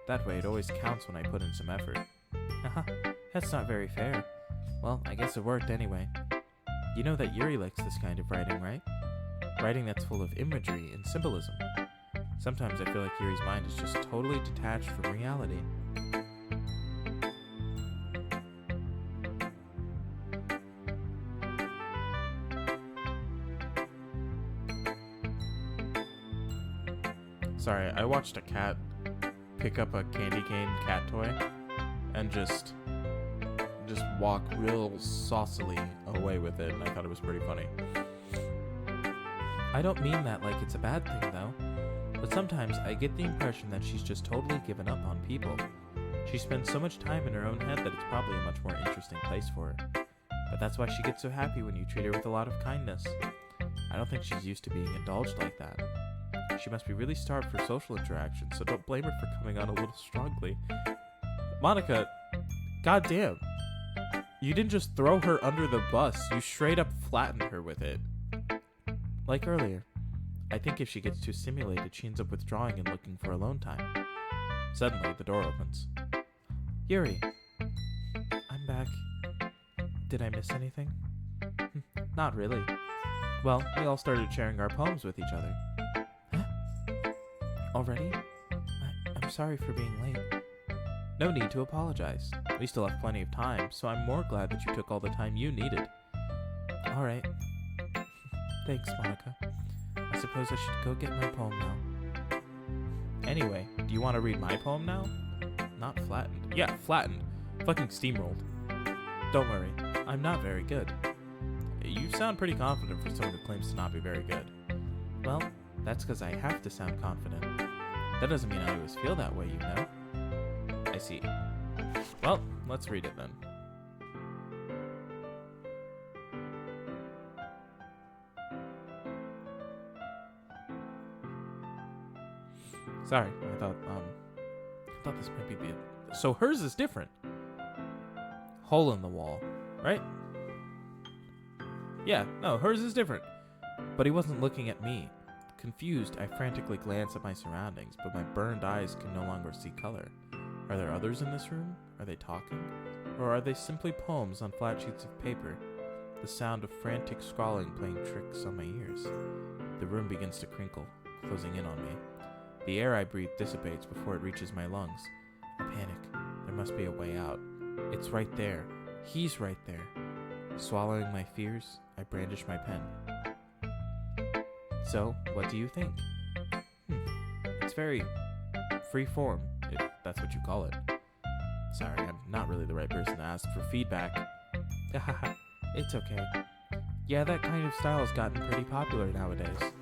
That way, it always counts when I put in some effort. Haha, that's not very fair. Well, I guess it worked anyway. You know that Yuri likes this kind of writing, right? Writing that's full of imagery and symbolism. Sometimes I feel like Yuri's mind is just totally detached from reality. Sorry, I watched a cat pick up a candy cane cat toy and just walk real saucily away with it, and I thought it was pretty funny. I don't mean that like it's a bad thing, though. But sometimes I get the impression that she's just totally given up on people. She spends so much time in her own head that it's probably a much more interesting place for her. But that's why she gets so happy when you treat her with a lot of kindness. I don't think she's used to being indulged like that. She must be really starved for social interaction, so don't blame her for coming on a little strongly. Monica, goddamn. You didn't just throw her under the bus, you straight up flattened her with it. Like earlier. I think if she gets too stimulated, she ends up withdrawing and looking for alone time. Suddenly, the door opens. Yuri. I'm back. Did I miss anything? Not really. Well, we all started sharing our poems with each other. Huh? Already? I'm sorry for being late. No need to apologize. We still have plenty of time, so I'm more glad that you took all the time you needed. Alright. Thanks, Monica. I suppose I should go get my poem now. Anyway, do you want to read my poem now? Not flattened. Yeah, flattened. Fucking steamrolled. Don't worry, I'm not very good. You sound pretty confident for someone who claims to not be very good. Well, that's because I have to sound confident. That doesn't mean I always feel that way, you know? I see. Well, let's read it then. Sorry, I thought this might be the... So hers is different. Hole in the wall, right? Yeah, no, hers is different. But he wasn't looking at me. Confused, I frantically glance at my surroundings, but my burned eyes can no longer see color. Are there others in this room? Are they talking? Or are they simply poems on flat sheets of paper? The sound of frantic scrawling playing tricks on my ears. The room begins to crinkle, closing in on me. The air I breathe dissipates before it reaches my lungs. I panic. There must be a way out. It's right there. He's right there. Swallowing my fears, I brandish my pen. So, what do you think? It's very free form, if that's what you call it. Sorry, I'm not really the right person to ask for feedback. It's okay. Yeah, that kind of style has gotten pretty popular nowadays.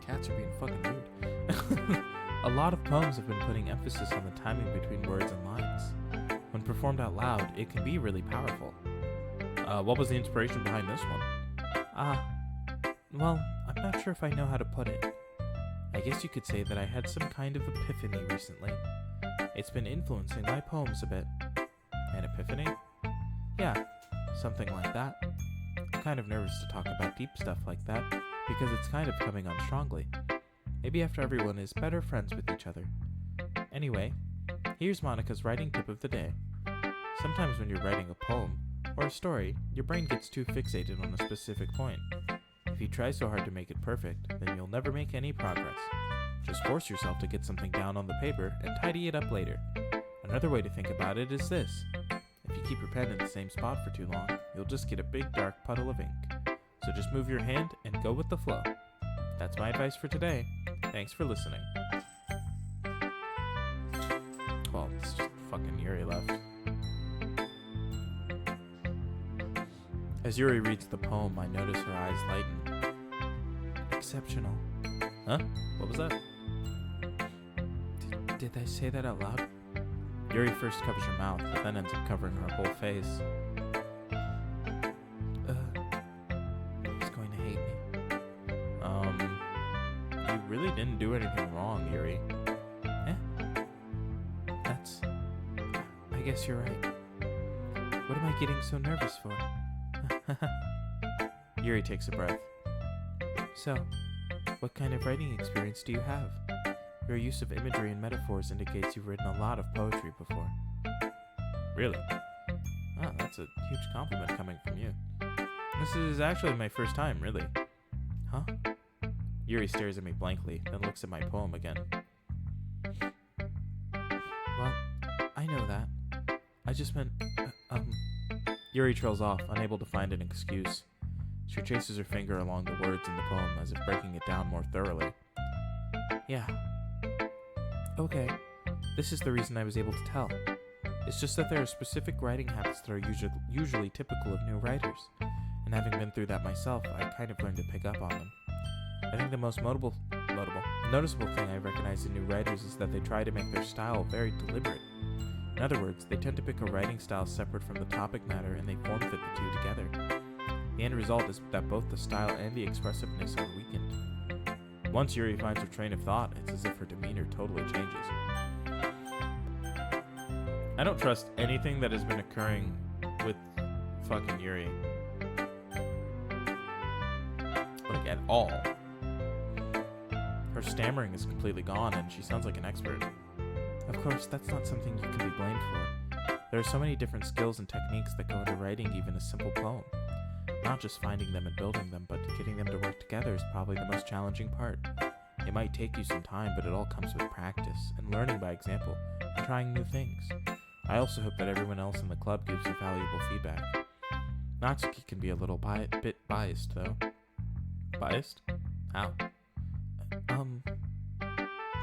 Cats are being fucking rude. A lot of poems have been putting emphasis on the timing between words and lines. When performed out loud, it can be really powerful. What was the inspiration behind this one? Well, I'm not sure if I know how to put it. I guess you could say that I had some kind of epiphany recently. It's been influencing my poems a bit. An epiphany? Yeah, something like that. I'm kind of nervous to talk about deep stuff like that, because it's kind of coming on strongly. Maybe after everyone is better friends with each other. Anyway, here's Monica's writing tip of the day. Sometimes when you're writing a poem or a story, your brain gets too fixated on a specific point. If you try so hard to make it perfect, then you'll never make any progress. Just force yourself to get something down on the paper and tidy it up later. Another way to think about it is this. If you keep your pen in the same spot for too long, you'll just get a big dark puddle of ink. So just move your hand and go with the flow. That's my advice for today. Thanks for listening. Well, it's just fucking Yuri left. As Yuri reads the poem, I notice her eyes lighten. Exceptional. Huh? What was that? Did I say that out loud? Yuri first covers her mouth, but then ends up covering her whole face. He's going to hate me. You really didn't do anything wrong, Yuri. I guess you're right. What am I getting so nervous for? Yuri takes a breath. So, what kind of writing experience do you have? Your use of imagery and metaphors indicates you've written a lot of poetry before. Really? Oh, that's a huge compliment coming from you. This is actually my first time, really. Huh? Yuri stares at me blankly, then looks at my poem again. Well, I know that. I just meant, Yuri trails off, unable to find an excuse. She traces her finger along the words in the poem as if breaking it down more thoroughly. Yeah. Okay. This is the reason I was able to tell. It's just that there are specific writing habits that are usually typical of new writers. And having been through that myself, I kind of learned to pick up on them. I think the most noticeable thing I recognize in new writers is that they try to make their style very deliberate. In other words, they tend to pick a writing style separate from the topic matter and they form fit the two together. The end result is that both the style and the expressiveness are weakened. Once Yuri finds her train of thought, it's as if her demeanor totally changes. I don't trust anything that has been occurring with fucking Yuri. Like, at all. Her stammering is completely gone, and she sounds like an expert. Of course, that's not something you can be blamed for. There are so many different skills and techniques that go into writing even a simple poem. Not just finding them and building them, but getting them to work together is probably the most challenging part. It might take you some time, but it all comes with practice, and learning by example, and trying new things. I also hope that everyone else in the club gives you valuable feedback. Natsuki can be a little bit biased, though. Biased? How?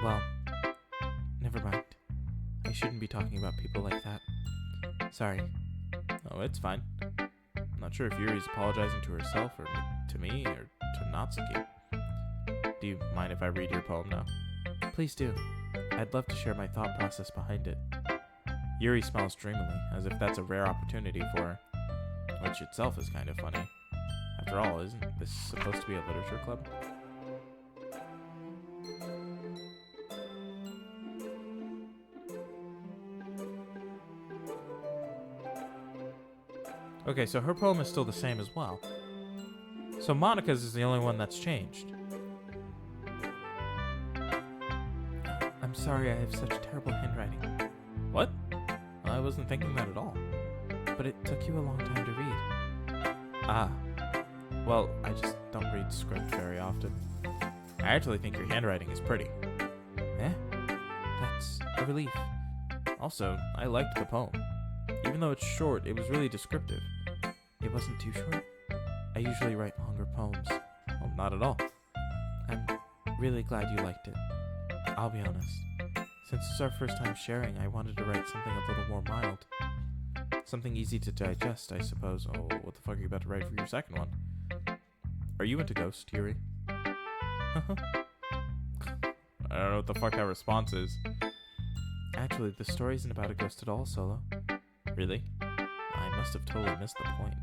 Well, never mind. I shouldn't be talking about people like that. Sorry. Oh, it's fine. I'm not sure if Yuri's apologizing to herself or to me or to Natsuki. Do you mind if I read your poem now? Please do. I'd love to share my thought process behind it. Yuri smiles dreamily, as if that's a rare opportunity for her, which itself is kind of funny. After all, isn't this supposed to be a literature club? Okay, so her poem is still the same as well. So Monika's is the only one that's changed. I'm sorry I have such terrible handwriting. What? I wasn't thinking that at all. But it took you a long time to read. Ah. Well, I just don't read script very often. I actually think your handwriting is pretty. Eh? That's a relief. Also, I liked the poem. Even though it's short, it was really descriptive. It wasn't too short? I usually write longer poems. Well, not at all. I'm really glad you liked it. I'll be honest. Since it's our first time sharing, I wanted to write something a little more mild. Something easy to digest, I suppose. Oh, what the fuck are you about to write for your second one? Are you into Ghost, Yuri? I don't know what the fuck that response is. Actually, the story isn't about a ghost at all, Solo. Really? I must have totally missed the point.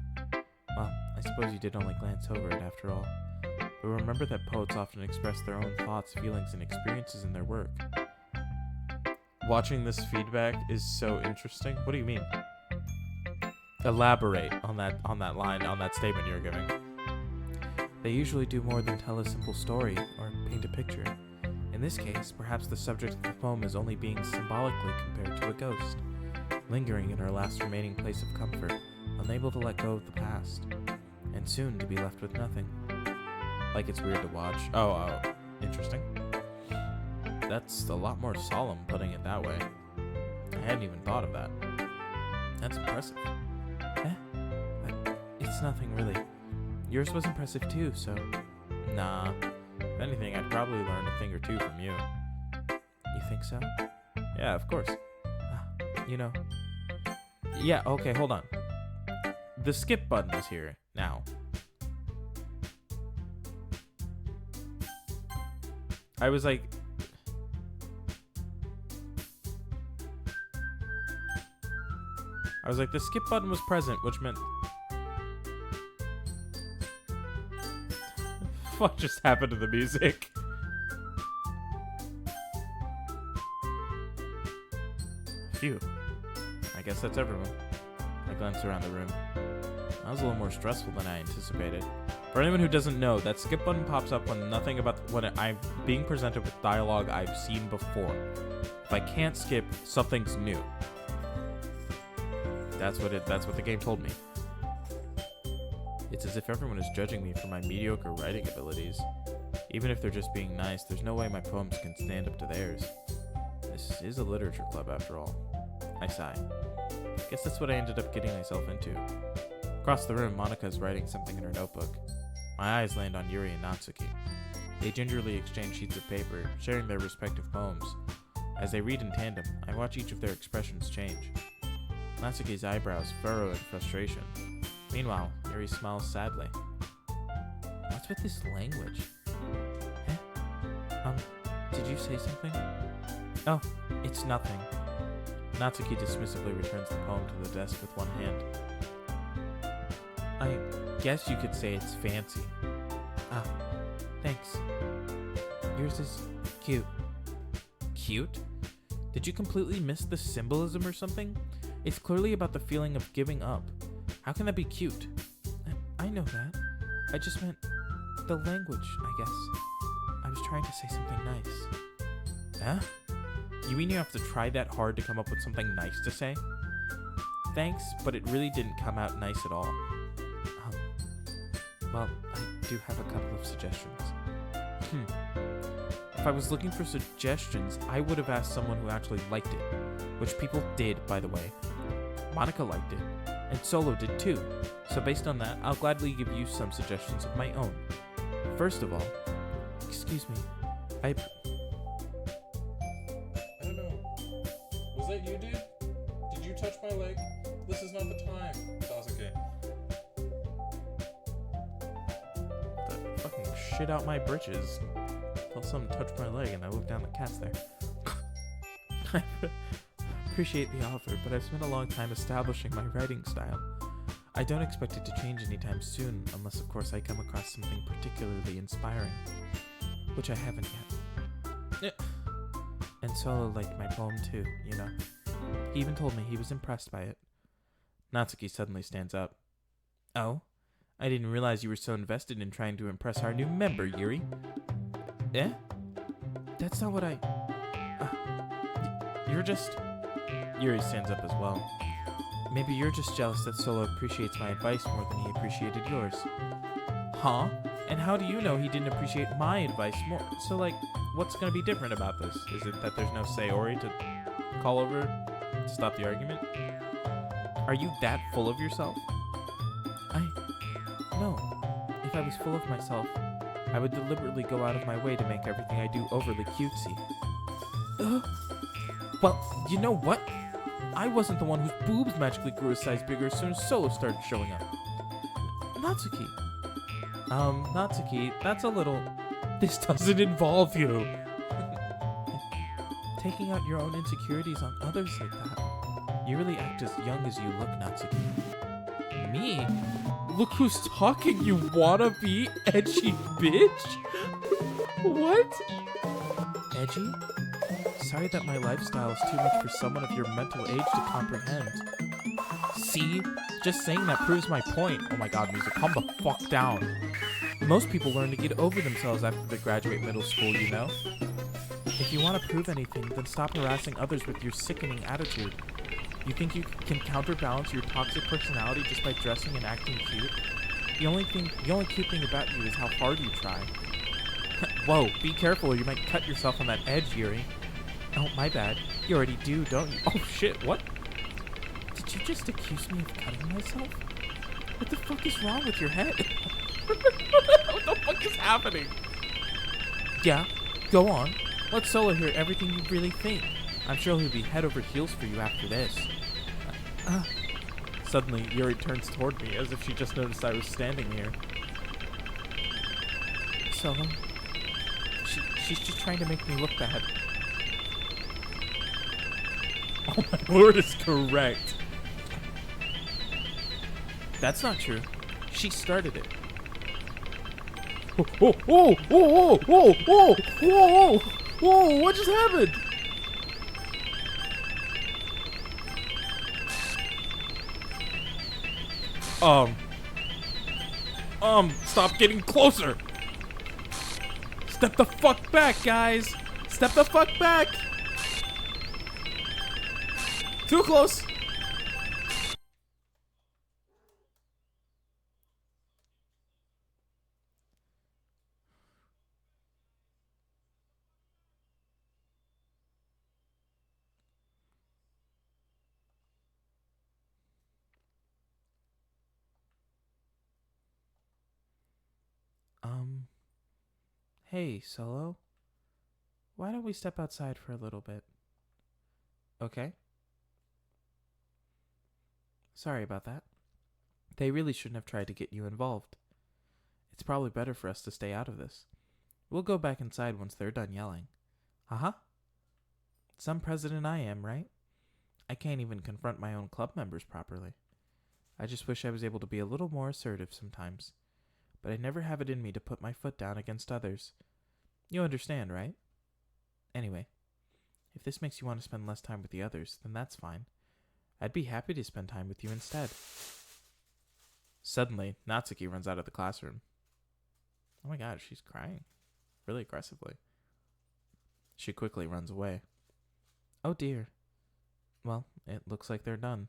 Well, I suppose you did only glance over it after all. But remember that poets often express their own thoughts, feelings, and experiences in their work. Watching this feedback is so interesting. What do you mean? Elaborate on that line, on that statement you're giving. They usually do more than tell a simple story or paint a picture. In this case, perhaps the subject of the poem is only being symbolically compared to a ghost, lingering in her last remaining place of comfort, unable to let go of the past, and soon to be left with nothing. Like it's weird to watch. Oh, interesting. That's a lot more solemn putting it that way. I hadn't even thought of that. That's impressive. It's nothing really. Yours was impressive too, so... Nah. If anything, I'd probably learn a thing or two from you. You think so? Yeah, of course. You know... Yeah, okay, hold on. The skip button is here, now. I was like... the skip button was present, which meant... What just happened to the music? Phew. I guess that's everyone. I glanced around the room. That was a little more stressful than I anticipated. For anyone who doesn't know, that skip button pops up when when I'm being presented with dialogue I've seen before. If I can't skip, something's new. That's what the game told me. It's as if everyone is judging me for my mediocre writing abilities. Even if they're just being nice, there's no way my poems can stand up to theirs. This is a literature club after all. I sigh. Guess that's what I ended up getting myself into. Across the room, Monika is writing something in her notebook. My eyes land on Yuri and Natsuki. They gingerly exchange sheets of paper, sharing their respective poems. As they read in tandem, I watch each of their expressions change. Natsuki's eyebrows furrow in frustration. Meanwhile, Yuri smiles sadly. What's with this language? Did you say something? Oh, it's nothing. Natsuki dismissively returns the poem to the desk with one hand. I guess you could say it's fancy. Ah, thanks. Yours is cute. Cute? Did you completely miss the symbolism or something? It's clearly about the feeling of giving up. How can that be cute? I know that. I just meant the language, I guess. I was trying to say something nice. Huh? You mean you have to try that hard to come up with something nice to say? Thanks, but it really didn't come out nice at all. Well, I do have a couple of suggestions. If I was looking for suggestions, I would have asked someone who actually liked it. Which people did, by the way. Monica liked it, and Solo did too. So based on that, I'll gladly give you some suggestions of my own. First of all, excuse me, I don't know. Was that you, dude? Did you touch my leg? This is not the time. Sasuke. The fucking shit out my britches. Tell someone to touch my leg and I look down the cast there. I appreciate the offer, but I've spent a long time establishing my writing style. I don't expect it to change anytime soon, unless of course I come across something particularly inspiring. Which I haven't yet. And Solo liked my poem too, you know. He even told me he was impressed by it. Natsuki suddenly stands up. Oh? I didn't realize you were so invested in trying to impress our new member, Yuri. Eh? That's not what I... You're just... Yuri stands up as well. Maybe you're just jealous that Solo appreciates my advice more than he appreciated yours. Huh? And how do you know he didn't appreciate my advice more? So, like, what's gonna be different about this? Is it that there's no Sayori to call over to stop the argument? Are you that full of yourself? No. If I was full of myself, I would deliberately go out of my way to make everything I do overly cutesy. Well, you know what? I wasn't the one whose boobs magically grew a size bigger as soon as Solo started showing up. Natsuki. Natsuki, that's a little... This doesn't involve you. Taking out your own insecurities on others like that. You really act as young as you look, Natsuki. Me? Look who's talking, you wannabe edgy bitch! What? Edgy? Sorry that my lifestyle is too much for someone of your mental age to comprehend. See? Just saying that proves my point. Oh my god, music, calm the fuck down. Most people learn to get over themselves after they graduate middle school, you know? If you want to prove anything, then stop harassing others with your sickening attitude. You think you can counterbalance your toxic personality just by dressing and acting cute? The only cute thing about you is how hard you try. Whoa, be careful or you might cut yourself on that edge, Yuri. Oh, my bad. You already do, don't you? Oh shit, what? Did you just accuse me of cutting myself? What the fuck is wrong with your head? What the fuck is happening? Yeah, go on. Let Solo hear everything you really think. I'm sure he'll be head over heels for you after this. Suddenly, Yuri turns toward me as if she just noticed I was standing here. Solo, she's just trying to make me look bad. Oh my word is correct. That's not true. She started it. Whoa, whoa, whoa, whoa, whoa, whoa, whoa, whoa, what just happened? Stop getting closer. Step the fuck back, guys. Step the fuck back. Too close. Hey, Solo. Why don't we step outside for a little bit? Okay? Sorry about that. They really shouldn't have tried to get you involved. It's probably better for us to stay out of this. We'll go back inside once they're done yelling. Uh-huh. Some president I am, right? I can't even confront my own club members properly. I just wish I was able to be a little more assertive sometimes. But I never have it in me to put my foot down against others. You understand, right? Anyway, If this makes you want to spend less time with the others, then that's fine. I'd be happy to spend time with you instead. Suddenly, Natsuki runs out of the classroom. Oh my god, she's crying. Really aggressively. She quickly runs away. Oh dear. Well, it looks like they're done.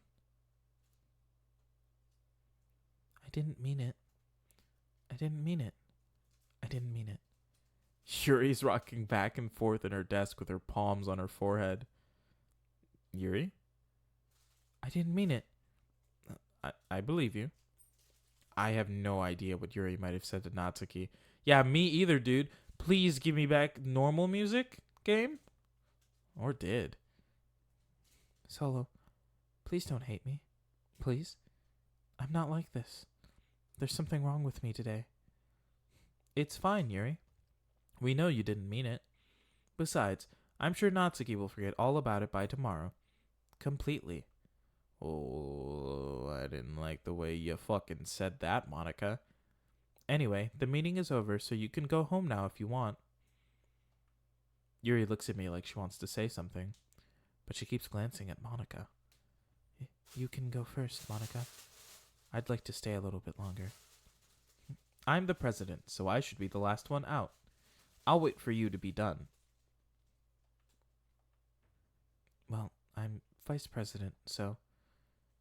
I didn't mean it. I didn't mean it. I didn't mean it. Yuri's rocking back and forth in her desk with her palms on her forehead. Yuri? I didn't mean it. I believe you. I have no idea what Yuri might have said to Natsuki. Yeah, me either, dude. Please give me back normal music, game. Or did. Solo, please don't hate me. Please. I'm not like this. There's something wrong with me today. It's fine, Yuri. We know you didn't mean it. Besides, I'm sure Natsuki will forget all about it by tomorrow. Completely. Oh, I didn't like the way you fucking said that, Monika. Anyway, the meeting is over, so you can go home now if you want. Yuri looks at me like she wants to say something, but she keeps glancing at Monika. You can go first, Monika. I'd like to stay a little bit longer. I'm the president, so I should be the last one out. I'll wait for you to be done. Well, I'm vice president, so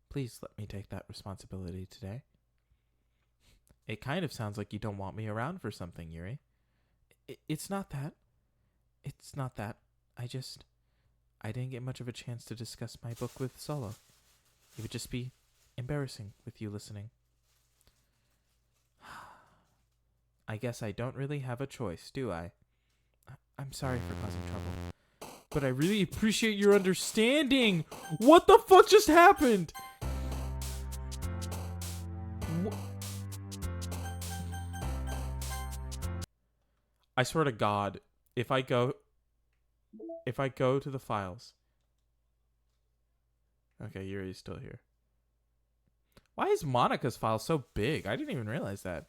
please let me take that responsibility today. It kind of sounds like you don't want me around for something, Yuri. It's not that. It's not that. I didn't get much of a chance to discuss my book with Solo. It would just be embarrassing with you listening. I guess I don't really have a choice, do I? I'm sorry for causing trouble. But I really appreciate your understanding. What the fuck just happened? I swear to God, if I go to the files. Okay, Yuri's still here. Why is Monika's file so big? I didn't even realize that.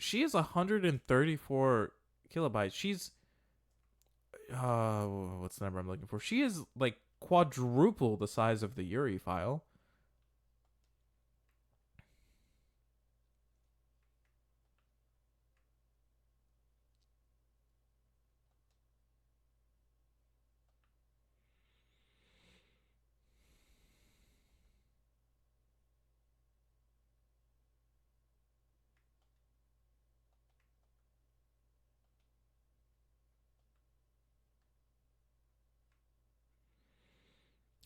She is 134 kilobytes. She's what's the number I'm looking for? She is like quadruple the size of the Yuri file.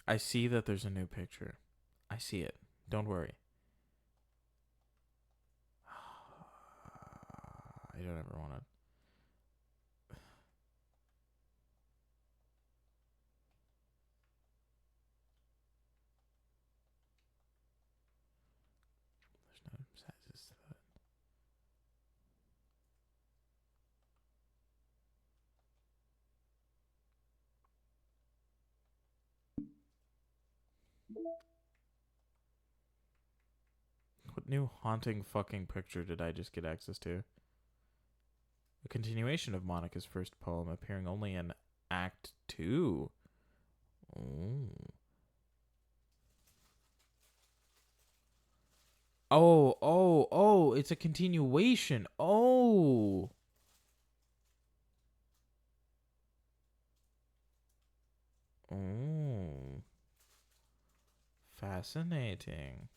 I see that there's a new picture. I see it. Don't worry. I don't ever want to. There's no sizes to that. What new haunting fucking picture did I just get access to? A continuation of Monika's first poem appearing only in Act 2. Oh, it's a continuation. Oh. Oh. Fascinating.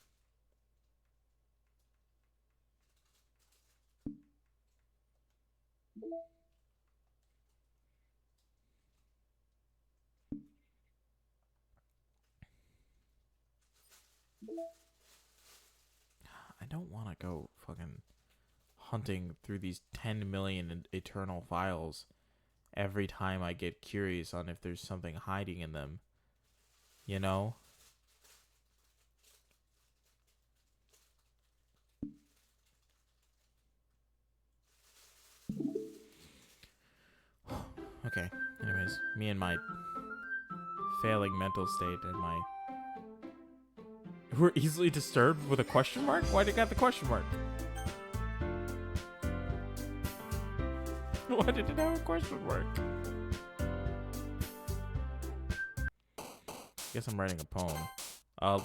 I don't want to go fucking hunting through these 10 million eternal files every time I get curious on if there's something hiding in them. You know? Okay, anyways, me and my failing mental state and my... We're easily disturbed with a question mark? Why'd it got the question mark? Why did it have a question mark? Guess I'm writing a poem.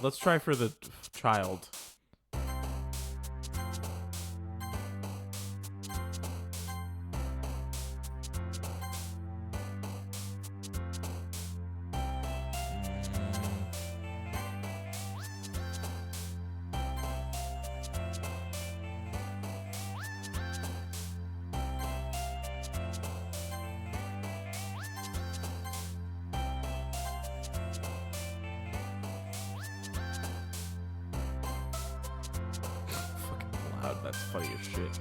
Let's try for the child. That's funny as shit.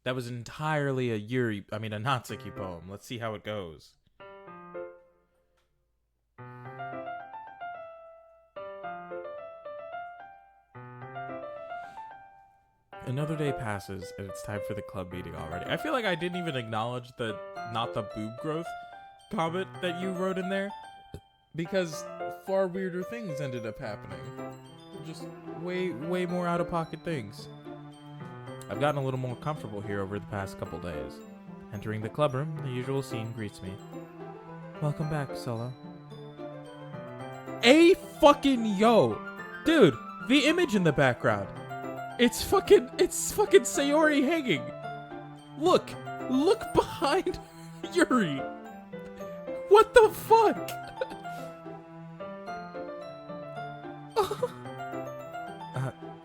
That was entirely a Natsuki poem. Let's see how it goes. Another day passes, and it's time for the club meeting already. I feel like I didn't even acknowledge the not the boob growth comment that you wrote in there, because far weirder things ended up happening. Just way more out-of-pocket things. I've gotten a little more comfortable here over the past couple days. Entering the clubroom, the usual scene greets me. Welcome back, Solo. Dude, the image in the background. It's fucking Sayori hanging. Look behind Yuri. What the fuck?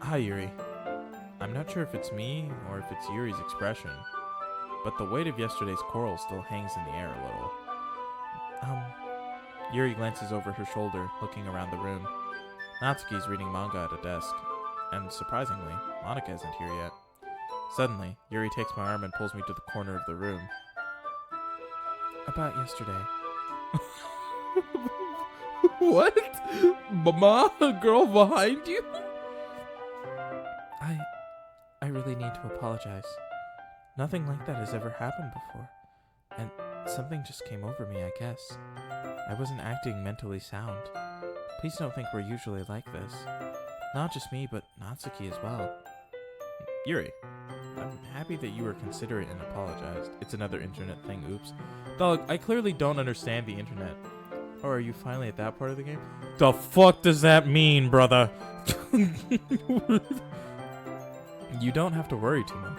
Hi, Yuri. I'm not sure if it's me or if it's Yuri's expression, but the weight of yesterday's quarrel still hangs in the air a little. Yuri glances over her shoulder, looking around the room. Natsuki's reading manga at a desk, and surprisingly, Monika isn't here yet. Suddenly, Yuri takes my arm and pulls me to the corner of the room. About yesterday. What? Mama? A girl behind you? I really need to apologize. Nothing like that has ever happened before. And something just came over me, I guess. I wasn't acting mentally sound. Please don't think we're usually like this. Not just me, but Natsuki as well. Yuri, I'm happy that you were considerate and apologized. It's another internet thing, oops. Dog, I clearly don't understand the internet. Or are you finally at that part of the game? The fuck does that mean, brother? You don't have to worry too much.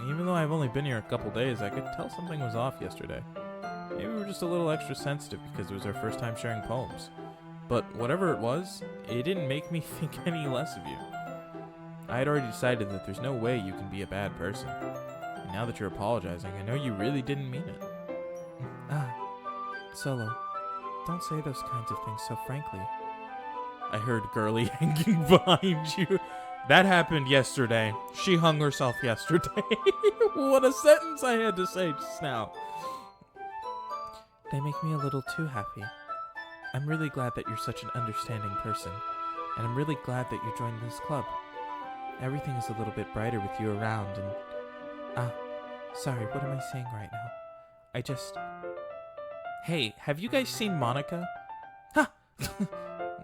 Even though I've only been here a couple days, I could tell something was off yesterday. Maybe we were just a little extra sensitive because it was our first time sharing poems. But whatever it was, it didn't make me think any less of you. I had already decided that there's no way you can be a bad person. And now that you're apologizing, I know you really didn't mean it. Solo, don't say those kinds of things so frankly. I heard Girly hanging behind you. That happened yesterday. She hung herself yesterday. What a sentence I had to say just now. They make me a little too happy. I'm really glad that you're such an understanding person, and I'm really glad that you joined this club. Everything is a little bit brighter with you around, and... sorry, what am I saying right now? Hey, have you guys seen Monika? Ha!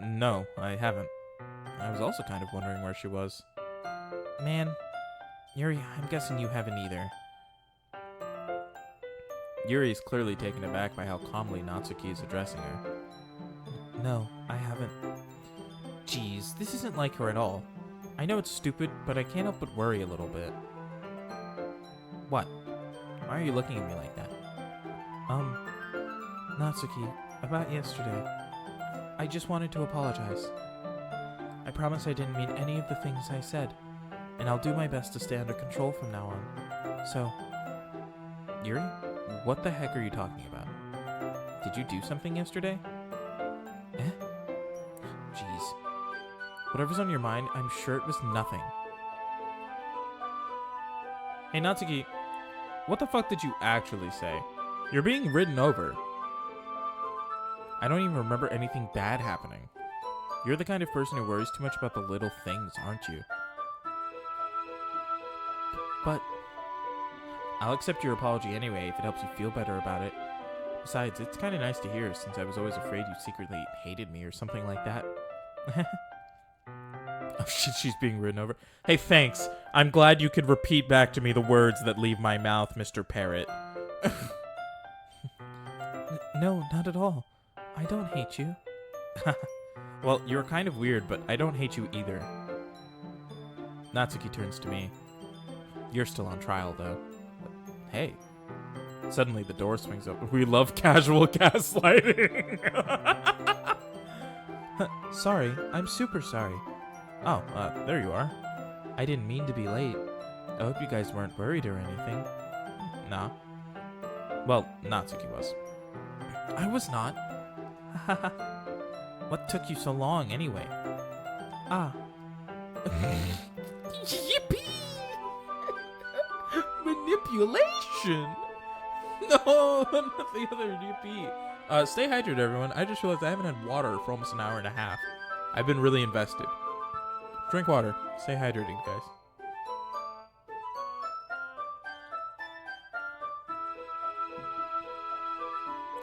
No, I haven't. I was also kind of wondering where she was. Man, Yuri, I'm guessing you haven't either. Yuri is clearly taken aback by how calmly Natsuki is addressing her. No, I haven't. Jeez, this isn't like her at all. I know it's stupid, but I can't help but worry a little bit. What? Why are you looking at me like that? Natsuki, about yesterday. I just wanted to apologize. I promise I didn't mean any of the things I said, and I'll do my best to stay under control from now on. So, Yuri, what the heck are you talking about? Did you do something yesterday? Jeez. Whatever's on your mind, I'm sure it was nothing. Hey, Natsuki, what the fuck did you actually say? You're being ridden over. I don't even remember anything bad happening. You're the kind of person who worries too much about the little things, aren't you? But I'll accept your apology anyway if it helps you feel better about it. Besides, it's kind of nice to hear since I was always afraid you secretly hated me or something like that. Oh shit, she's being ridden over. Hey, thanks. I'm glad you could repeat back to me the words that leave my mouth, Mr. Parrot. No, not at all. I don't hate you. Well, you're kind of weird, but I don't hate you either. Natsuki turns to me. You're still on trial, though. Hey. Suddenly, the door swings open. We love casual gaslighting. Sorry, I'm super sorry. Oh, there you are. I didn't mean to be late. I hope you guys weren't worried or anything. Nah. Well, Natsuki was. I was not. What took you so long, anyway? Ah. Yippee! Manipulation! No, not the other yippee. Stay hydrated, everyone. I just realized I haven't had water for almost an hour and a half. I've been really invested. Drink water. Stay hydrated, guys.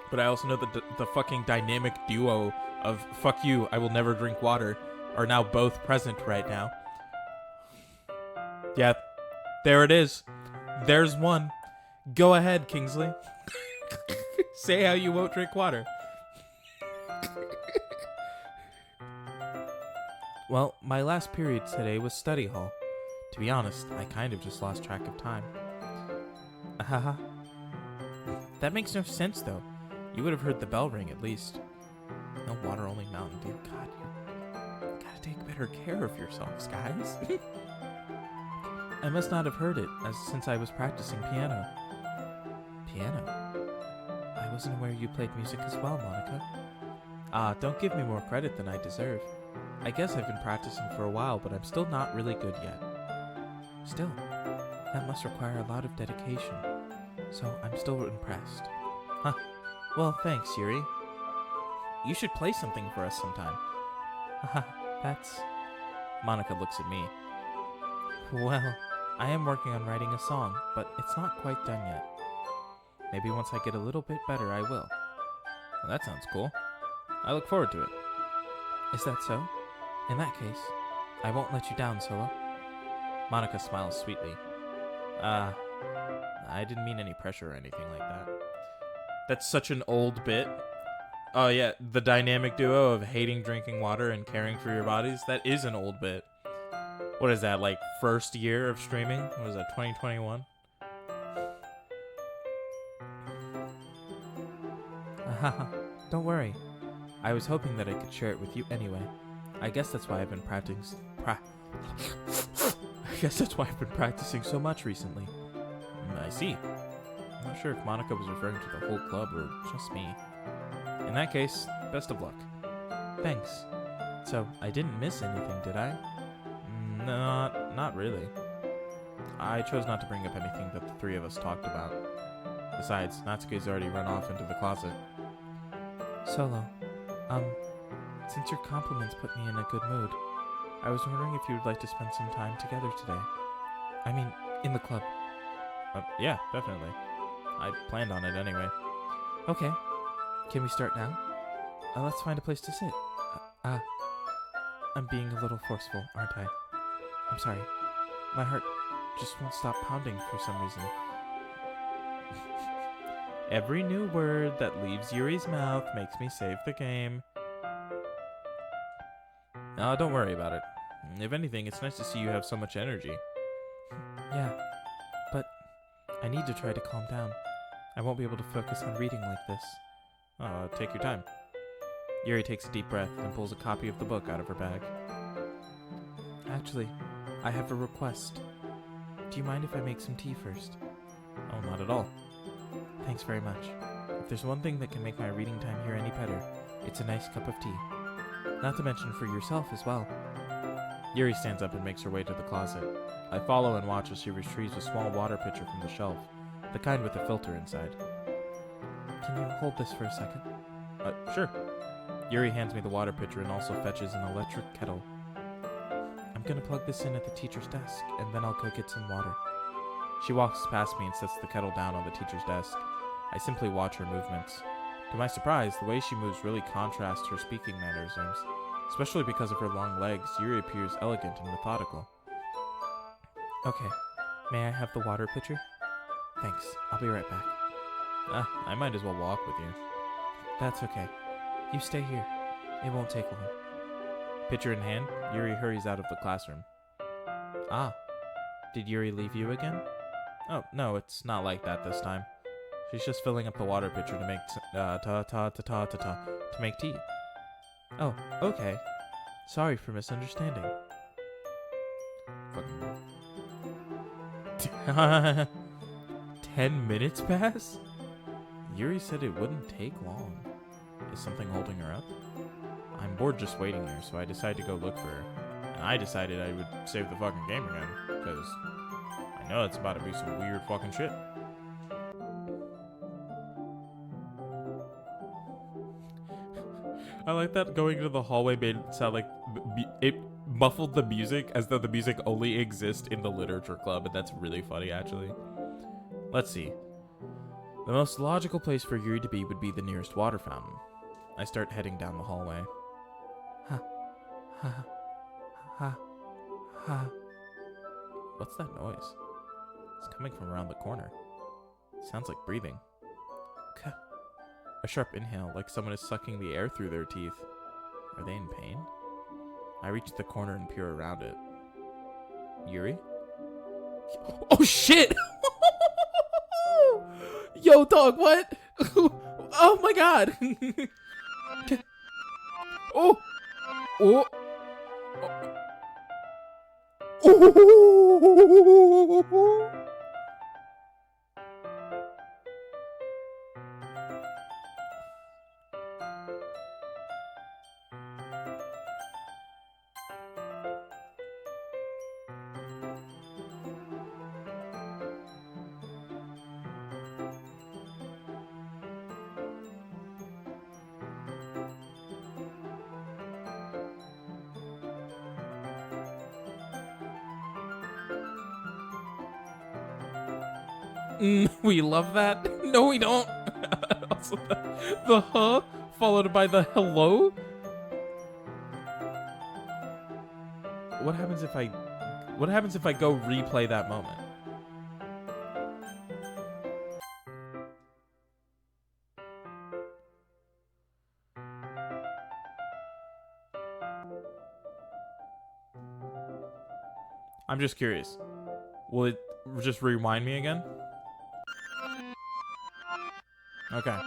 But I also know that the fucking dynamic duo of fuck you, I will never drink water are now both present right now. Yeah, there it is. There's one. Go ahead, Kingsley. Say how you won't drink water. Well, my last period today was study hall. To be honest, I kind of just lost track of time. Haha. That makes no sense, though. You would have heard the bell ring, at least. No water, only Mountain Dew. God, you gotta take better care of yourselves, guys. I must not have heard it, since I was practicing piano. Piano? I wasn't aware you played music as well, Monica. Ah, don't give me more credit than I deserve. I guess I've been practicing for a while, but I'm still not really good yet. Still, that must require a lot of dedication. So I'm still impressed. Huh. Well, thanks, Yuri. You should play something for us sometime. Haha, that's... Monica looks at me. Well, I am working on writing a song, but it's not quite done yet. Maybe once I get a little bit better, I will. Well, that sounds cool. I look forward to it. Is that so? In that case, I won't let you down, Solo. Monica smiles sweetly. I didn't mean any pressure or anything like that. That's such an old bit. Oh yeah, the dynamic duo of hating drinking water and caring for your bodies. That is an old bit. What is that, like first year of streaming? What was that, 2021? Don't worry. I was hoping that I could share it with you anyway. I guess that's why I've been practicing so much recently. I see. I'm not sure if Monica was referring to the whole club or just me. In that case, best of luck. Thanks. So, I didn't miss anything, did I? Not really. I chose not to bring up anything that the three of us talked about. Besides, Natsuki's already run off into the closet. Solo, since your compliments put me in a good mood, I was wondering if you would like to spend some time together today. I mean, in the club. Yeah, definitely. I planned on it anyway. Okay. Can we start now? Let's find a place to sit. I'm being a little forceful, aren't I? I'm sorry. My heart just won't stop pounding for some reason. Every new word that leaves Yuri's mouth makes me save the game. Don't worry about it. If anything, it's nice to see you have so much energy. Yeah, but I need to try to calm down. I won't be able to focus on reading like this. Take your time. Yuri takes a deep breath and pulls a copy of the book out of her bag. Actually, I have a request. Do you mind if I make some tea first? Oh, not at all. Thanks very much. If there's one thing that can make my reading time here any better, it's a nice cup of tea. Not to mention for yourself as well. Yuri stands up and makes her way to the closet. I follow and watch as she retrieves a small water pitcher from the shelf, the kind with a filter inside. Can you hold this for a second? Sure. Yuri hands me the water pitcher and also fetches an electric kettle. I'm gonna plug this in at the teacher's desk, and then I'll go get some water. She walks past me and sets the kettle down on the teacher's desk. I simply watch her movements. To my surprise, the way she moves really contrasts her speaking mannerisms. Especially because of her long legs, Yuri appears elegant and methodical. Okay. May I have the water pitcher? Thanks. I'll be right back. I might as well walk with you. That's okay. You stay here. It won't take long. Pitcher in hand, Yuri hurries out of the classroom. Ah, did Yuri leave you again? Oh, no, it's not like that this time. She's just filling up the water pitcher to make to make tea. Oh, okay. Sorry for misunderstanding. Fucking 10 minutes pass? Yuri said it wouldn't take long. Is something holding her up? I'm bored just waiting here, so I decided to go look for her. And I decided I would save the fucking game again, because I know it's about to be some weird fucking shit. I like that going to the hallway made it sound like it muffled the music as though the music only exists in the literature club, and that's really funny, actually. Let's see. The most logical place for Yuri to be would be the nearest water fountain. I start heading down the hallway. Ha. Ha. Ha. Ha. What's that noise? It's coming from around the corner. Sounds like breathing. K. A sharp inhale, like someone is sucking the air through their teeth. Are they in pain? I reach the corner and peer around it. Yuri? Oh shit! Yo, dog, what? Oh my god! Oh! Oh! Oh! We love that. No, we don't. Also, the huh followed by the hello. What happens if I go replay that moment? I'm just curious. Will it just rewind me again? Okay.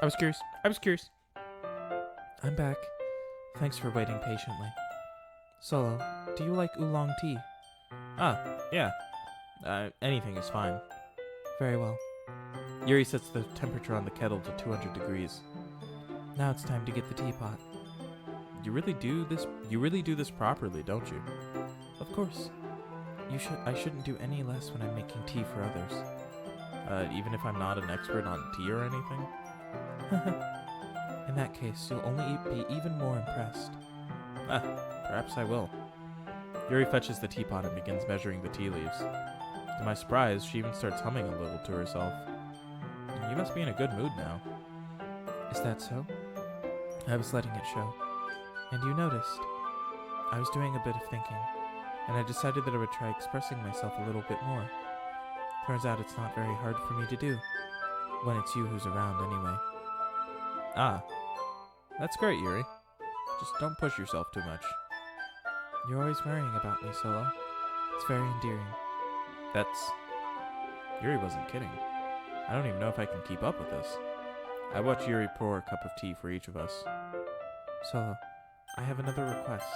I was curious. I'm back. Thanks for waiting patiently. Solo, do you like oolong tea? Ah, yeah. Anything is fine. Very well. Yuri sets the temperature on the kettle to 200 degrees. Now it's time to get the teapot. You really do this properly, don't you? Of course. I shouldn't do any less when I'm making tea for others. Even if I'm not an expert on tea or anything? In that case, you'll only be even more impressed. Perhaps I will. Yuri fetches the teapot and begins measuring the tea leaves. To my surprise, she even starts humming a little to herself. You must be in a good mood now. Is that so? I was letting it show. And you noticed. I was doing a bit of thinking, and I decided that I would try expressing myself a little bit more. Turns out it's not very hard for me to do, when it's you who's around anyway. Ah, that's great, Yuri. Just don't push yourself too much. You're always worrying about me, Solo. It's very endearing. Yuri wasn't kidding. I don't even know if I can keep up with this. I watch Yuri pour a cup of tea for each of us. Solo, I have another request.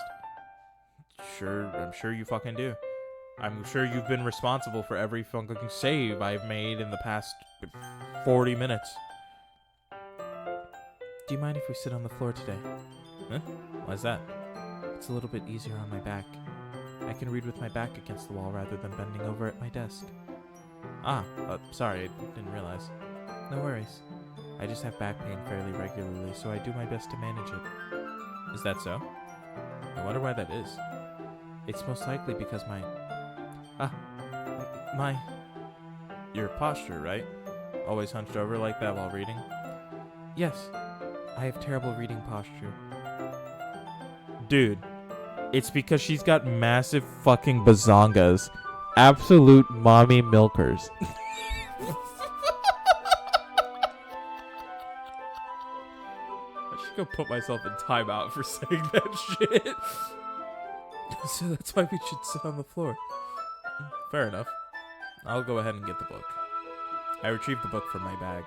Sure, I'm sure you fucking do. I'm sure you've been responsible for every fucking save I've made in the past 40 minutes. Do you mind if we sit on the floor today? Huh? Why's that? It's a little bit easier on my back. I can read with my back against the wall rather than bending over at my desk. Sorry, I didn't realize. No worries. I just have back pain fairly regularly, so I do my best to manage it. Is that so? I wonder why that is. It's most likely because your posture, right? Always hunched over like that while reading? Yes. I have terrible reading posture. Dude, It's because she's got massive fucking bazongas. Absolute mommy milkers. I should go put myself in timeout for saying that shit. So that's why we should sit on the floor. Fair enough. I'll go ahead and get the book. I retrieve the book from my bag.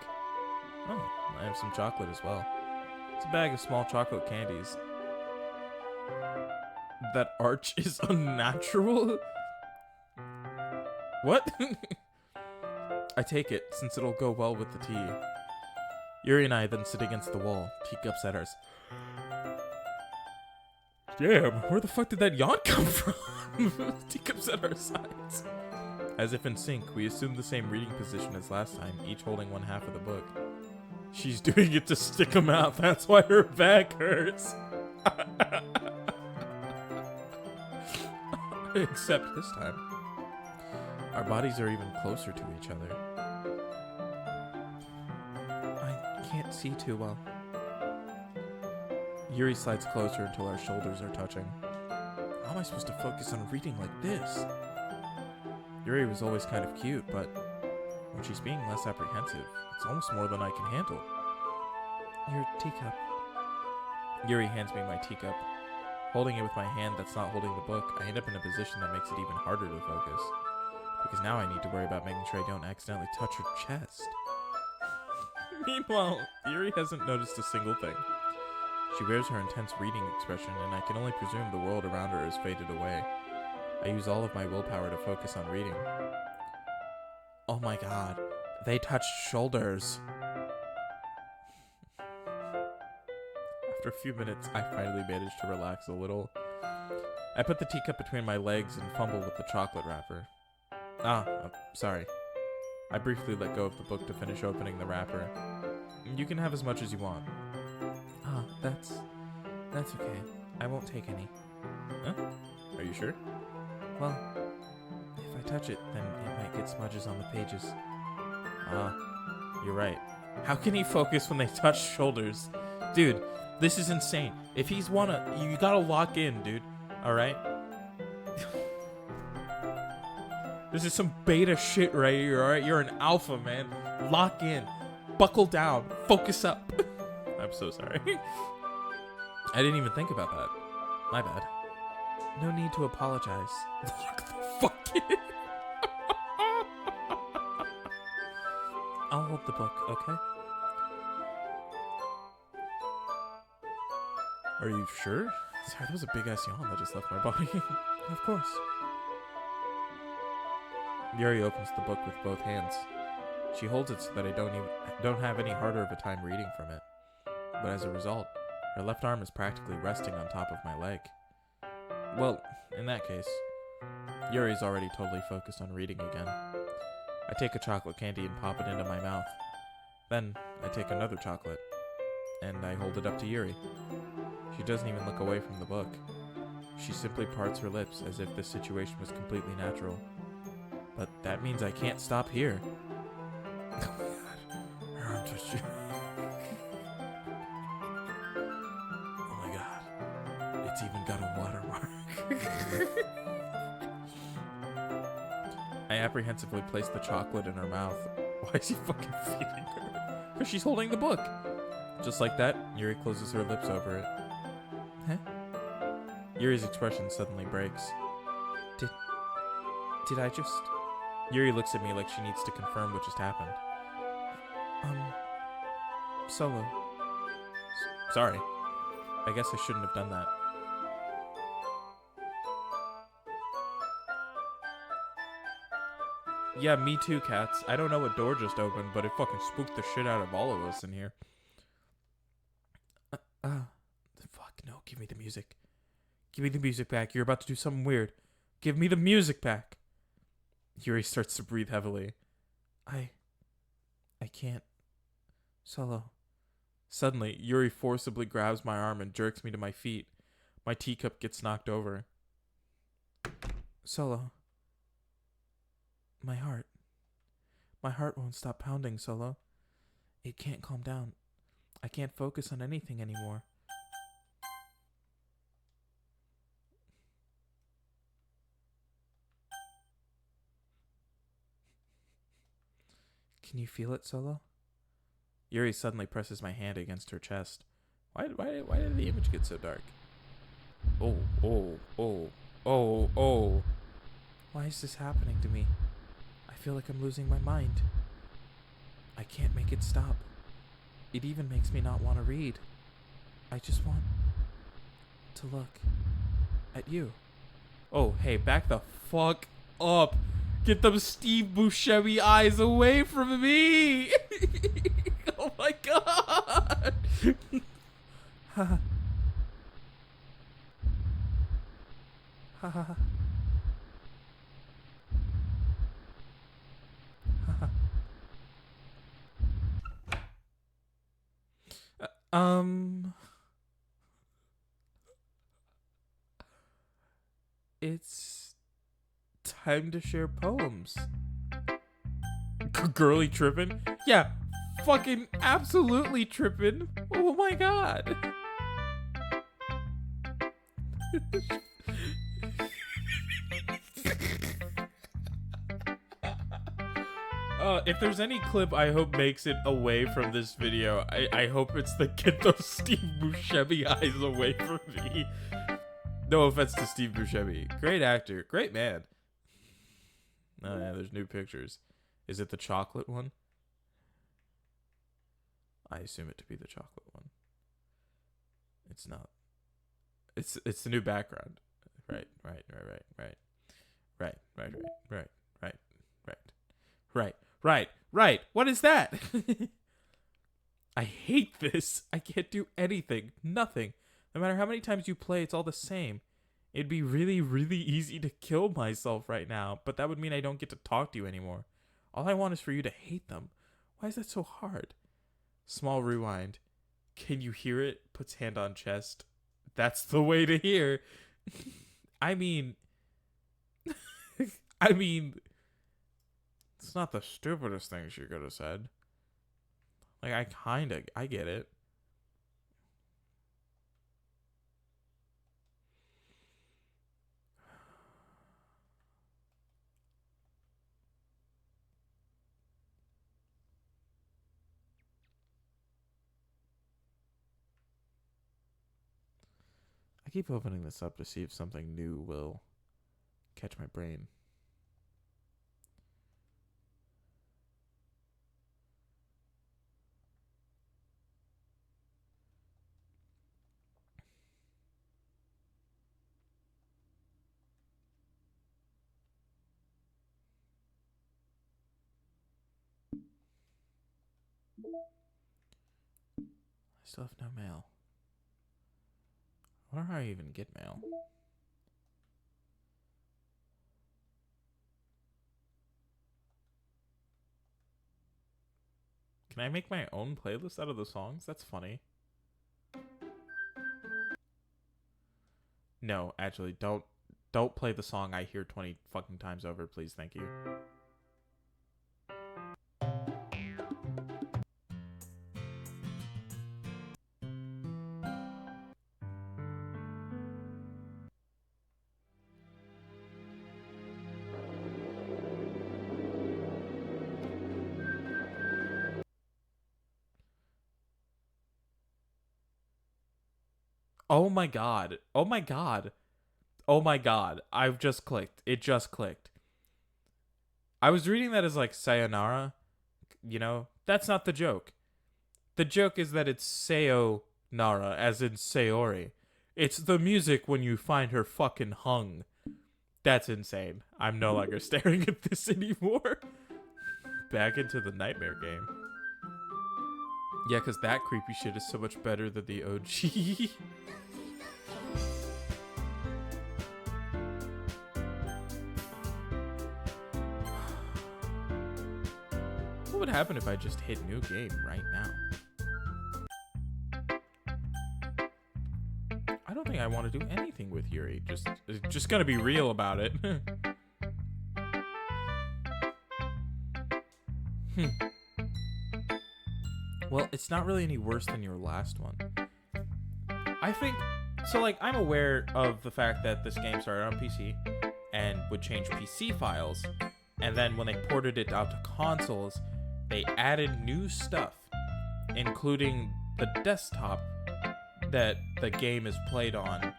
Oh, I have some chocolate as well. It's a bag of small chocolate candies. That arch is unnatural? What? I take it, since it'll go well with the tea. Yuri and I then sit against the wall, teacups at ours. Damn, where the fuck did that yawn come from? Teacups at our sides. As if in sync, we assume the same reading position as last time, each holding one half of the book. She's doing it to stick 'em out, that's why her back hurts. Except this time, our bodies are even closer to each other. I can't see too well. Yuri slides closer until our shoulders are touching. How am I supposed to focus on reading like this? Yuri was always kind of cute, but when she's being less apprehensive, it's almost more than I can handle. Your teacup. Yuri hands me my teacup. Holding it with my hand that's not holding the book, I end up in a position that makes it even harder to focus. Because now I need to worry about making sure I don't accidentally touch her chest. Meanwhile, Yuri hasn't noticed a single thing. She wears her intense reading expression, and I can only presume the world around her has faded away. I use all of my willpower to focus on reading. Oh my god, they touched shoulders. After a few minutes, I finally manage to relax a little. I put the teacup between my legs and fumble with the chocolate wrapper. Sorry. I briefly let go of the book to finish opening the wrapper. You can have as much as you want. That's okay. I won't take any. Huh? Are you sure? Well, if I touch it, then it might get smudges on the pages. You're right. How can he focus when they touch shoulders? Dude, this is insane. If he's you gotta lock in, dude. Alright? This is some beta shit right here, alright? You're an alpha, man. Lock in. Buckle down. Focus up. I'm so sorry. I didn't even think about that. My bad. No need to apologize. Lock the fuck in. I'll hold the book, okay? Are you sure? Sorry, that was a big ass yawn that just left my body. Of course. Yuri opens the book with both hands. She holds it so that I don't have any harder of a time reading from it. But as a result, her left arm is practically resting on top of my leg. Well, in that case, Yuri's already totally focused on reading again. I take a chocolate candy and pop it into my mouth. Then, I take another chocolate, and I hold it up to Yuri. She doesn't even look away from the book. She simply parts her lips as if this situation was completely natural. But that means I can't stop here. Oh my god. Her arm touched you. Oh my god. It's even got a watermark. I apprehensively place the chocolate in her mouth. Why is he fucking feeding her? Because she's holding the book. Just like that, Yuri closes her lips over it. Huh? Yuri's expression suddenly breaks. Did I just... Yuri looks at me like she needs to confirm what just happened. Solo. Sorry. I guess I shouldn't have done that. Yeah, me too, cats. I don't know what door just opened, but it fucking spooked the shit out of all of us in here. Fuck, no, give me the music. Give me the music back. You're about to do something weird. Give me the music back. Yuri starts to breathe heavily. I can't. Solo. Suddenly, Yuri forcibly grabs my arm and jerks me to my feet. My teacup gets knocked over. Solo. My heart. My heart won't stop pounding, Solo. It can't calm down. I can't focus on anything anymore. Can you feel it, Solo? Yuri suddenly presses my hand against her chest. Why did the image get so dark? Oh. Why is this happening to me? I feel like I'm losing my mind. I can't make it stop. It even makes me not want to read. I just want to look at you. Oh, hey, back the fuck up. Get them Steve Buscemi eyes away from me. Oh my god. Ha ha. It's time to share poems. Girly trippin'? Yeah, fucking absolutely trippin'. Oh my god. If there's any clip I hope makes it away from this video, I hope it's the get those Steve Buscemi eyes away from me. No offense to Steve Buscemi. Great actor. Great man. Oh yeah, there's new pictures. Is it the chocolate one? I assume it to be the chocolate one. It's not. It's the new background. Right. What is that? I hate this. I can't do anything. Nothing. No matter how many times you play, it's all the same. It'd be really, really easy to kill myself right now, but that would mean I don't get to talk to you anymore. All I want is for you to hate them. Why is that so hard? Small rewind. Can you hear it? Puts hand on chest. That's the way to hear. I mean, it's not the stupidest thing she could have said. Like, I get it. I keep opening this up to see if something new will catch my brain. I still have no mail. I wonder how I even get mail. Can I make my own playlist out of the songs? That's funny. No, actually, don't play the song I hear 20 fucking times over, please. Thank you. Oh my god. Oh my god. Oh my god. I've just clicked. It just clicked. I was reading that as like sayonara. You know, that's not the joke. The joke is that it's sayonara, as in Sayori. It's the music when you find her fucking hung. That's insane. I'm no longer staring at this anymore. Back into the nightmare game. Yeah, because that creepy shit is so much better than the OG. What would happen if I just hit new game right now? I don't think I want to do anything with Yuri. Just gonna be real about it. Well, it's not really any worse than your last one. I think so. Like, I'm aware of the fact that this game started on PC and would change PC files, and then when they ported it out to consoles, they added new stuff, including the desktop that the game is played on,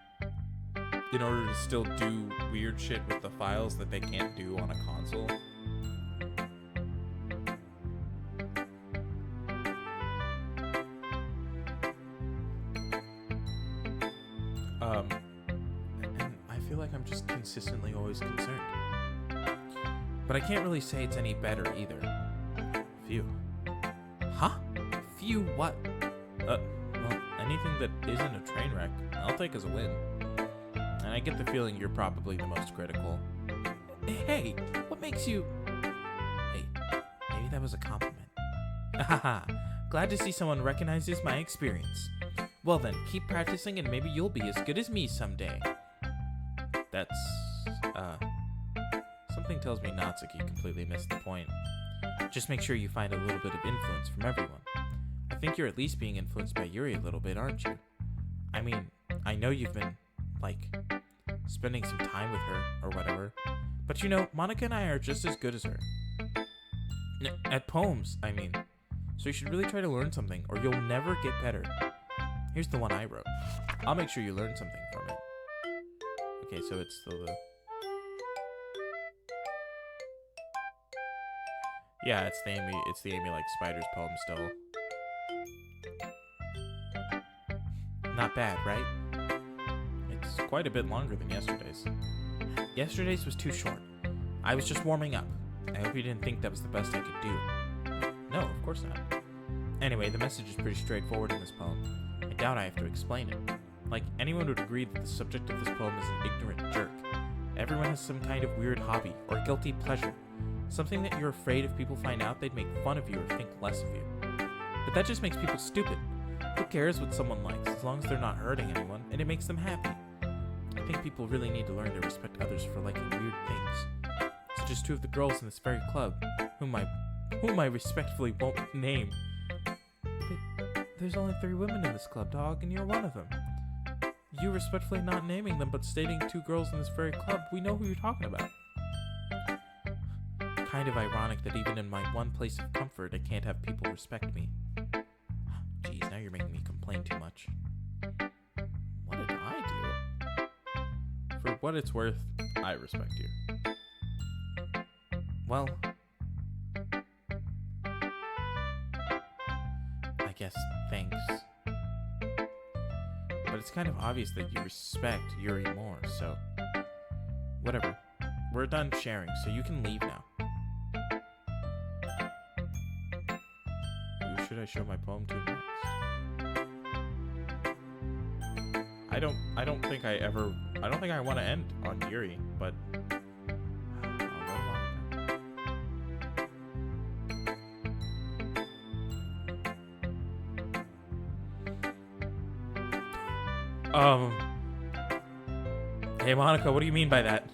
in order to still do weird shit with the files that they can't do on a console. And I feel like I'm just consistently always concerned. But I can't really say it's any better either. Phew. Huh? Phew what? Well, anything that isn't a train wreck, I'll take as a win. And I get the feeling you're probably the most critical. Hey, what makes you... Hey, maybe that was a compliment. Haha, glad to see someone recognizes my experience. Well then, keep practicing and maybe you'll be as good as me someday. That's, something tells me Natsuki completely missed the point. Just make sure you find a little bit of influence from everyone. I think you're at least being influenced by Yuri a little bit, aren't you? I mean, I know you've been, like, spending some time with her, or whatever. But you know, Monica and I are just as good as her. At poems, I mean. So you should really try to learn something, or you'll never get better. Here's the one I wrote. I'll make sure you learn something from it. Okay, so it's still the... Yeah, it's the Amy Like Spiders poem still. Not bad, right? It's quite a bit longer than yesterday's. Yesterday's was too short. I was just warming up. I hope you didn't think that was the best I could do. No, of course not. Anyway, the message is pretty straightforward in this poem. I doubt I have to explain it. Like, anyone would agree that the subject of this poem is an ignorant jerk. Everyone has some kind of weird hobby or guilty pleasure. Something that you're afraid if people find out they'd make fun of you or think less of you. But that just makes people stupid. Who cares what someone likes as long as they're not hurting anyone and it makes them happy? I think people really need to learn to respect others for liking weird things. Such as two of the girls in this very club, whom I respectfully won't name. But there's only 3 women in this club, dog, and you're one of them. You respectfully not naming them, but stating 2 girls in this very club, we know who you're talking about. Kind of ironic that even in my one place of comfort, I can't have people respect me. Geez, now you're making me complain too much. What did I do? For what it's worth, I respect you. Well, I guess thanks. But it's kind of obvious that you respect Yuri more, so... Whatever. We're done sharing, so you can leave now. Who should I show my poem to next? I don't think I want to end on Yuri, but I'll go Monica. Hey Monica, what do you mean by that?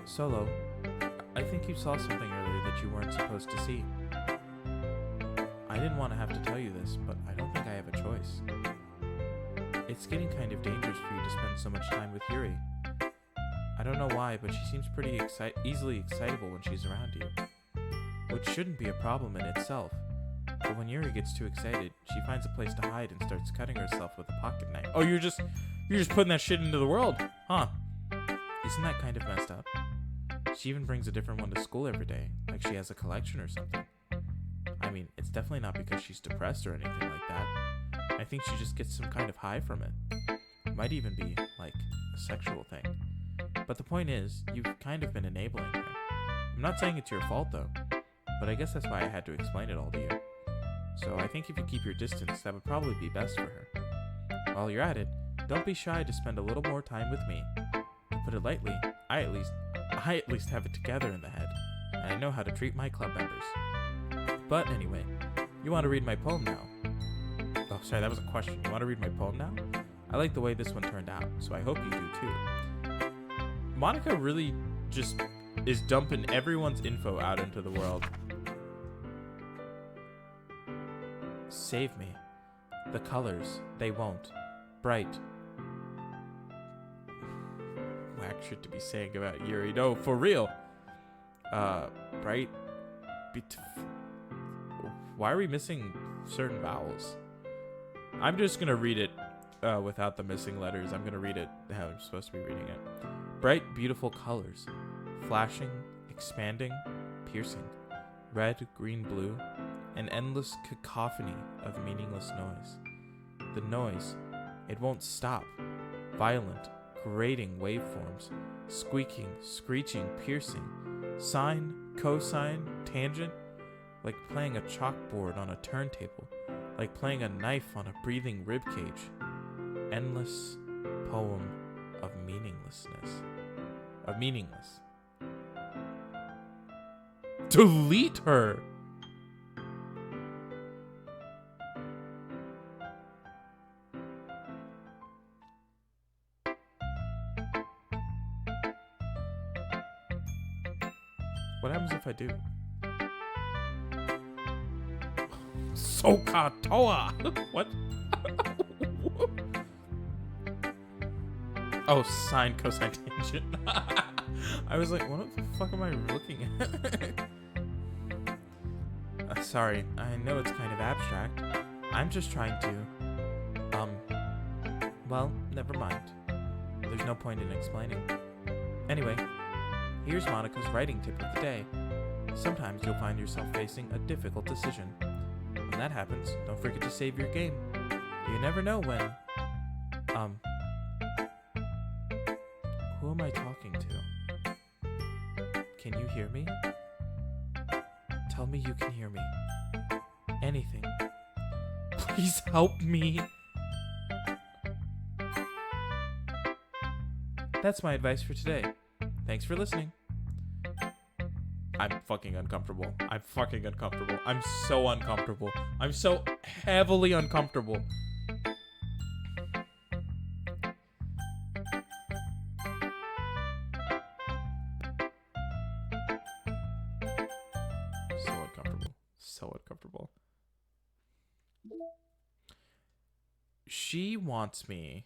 Solo, I think you saw something earlier that you weren't supposed to see. I didn't want to have to tell you this, but I don't think I have a choice. It's getting kind of dangerous for you to spend so much time with Yuri. I don't know why, but she seems pretty easily excitable when she's around you. Which shouldn't be a problem in itself. But when Yuri gets too excited, she finds a place to hide and starts cutting herself with a pocket knife. Oh, you're just putting that shit into the world, huh? Isn't that kind of messed up? She even brings a different one to school every day, like she has a collection or something. I mean, it's definitely not because she's depressed or anything like that. I think she just gets some kind of high from it. It might even be, like, a sexual thing. But the point is, you've kind of been enabling her. I'm not saying it's your fault, though, but I guess that's why I had to explain it all to you. So I think if you keep your distance, that would probably be best for her. While you're at it, don't be shy to spend a little more time with me. To put it lightly, I at least have it together in the head, and I know how to treat my club members. But anyway, you want to read my poem now? Oh, sorry, that was a question. You want to read my poem now? I like the way this one turned out, so I hope you do too. Monica really just is dumping everyone's info out into the world. Save me. The colors, they won't. Bright. Whack shit to be saying about Yuri. No, for real. Bright Why are we missing certain vowels? I'm just gonna read it without the missing letters. I'm gonna read it how I'm supposed to be reading it. Bright, beautiful colors, flashing, expanding, piercing, red, green, blue, an endless cacophony of meaningless noise. The noise, it won't stop. Violent, grating waveforms, squeaking, screeching, piercing, sine, cosine, tangent, like playing a chalkboard on a turntable, like playing a knife on a breathing ribcage. Endless poem of meaninglessness. Of meaningless. Delete her! What happens if I do? Sokatoa! What? Oh, sine, cosine, tangent. I was like, what the fuck am I looking at? Sorry, I know it's kind of abstract. I'm just trying to... Well, never mind. There's no point in explaining. Anyway, here's Monica's writing tip of the day. Sometimes you'll find yourself facing a difficult decision. When that happens, don't forget to save your game. You never know when... Who am I talking to? Can you hear me? Tell me you can hear me. Anything. Please help me. That's my advice for today. Thanks for listening. I'm fucking uncomfortable. I'm fucking uncomfortable. I'm so uncomfortable. I'm so heavily uncomfortable. So uncomfortable. So uncomfortable. She wants me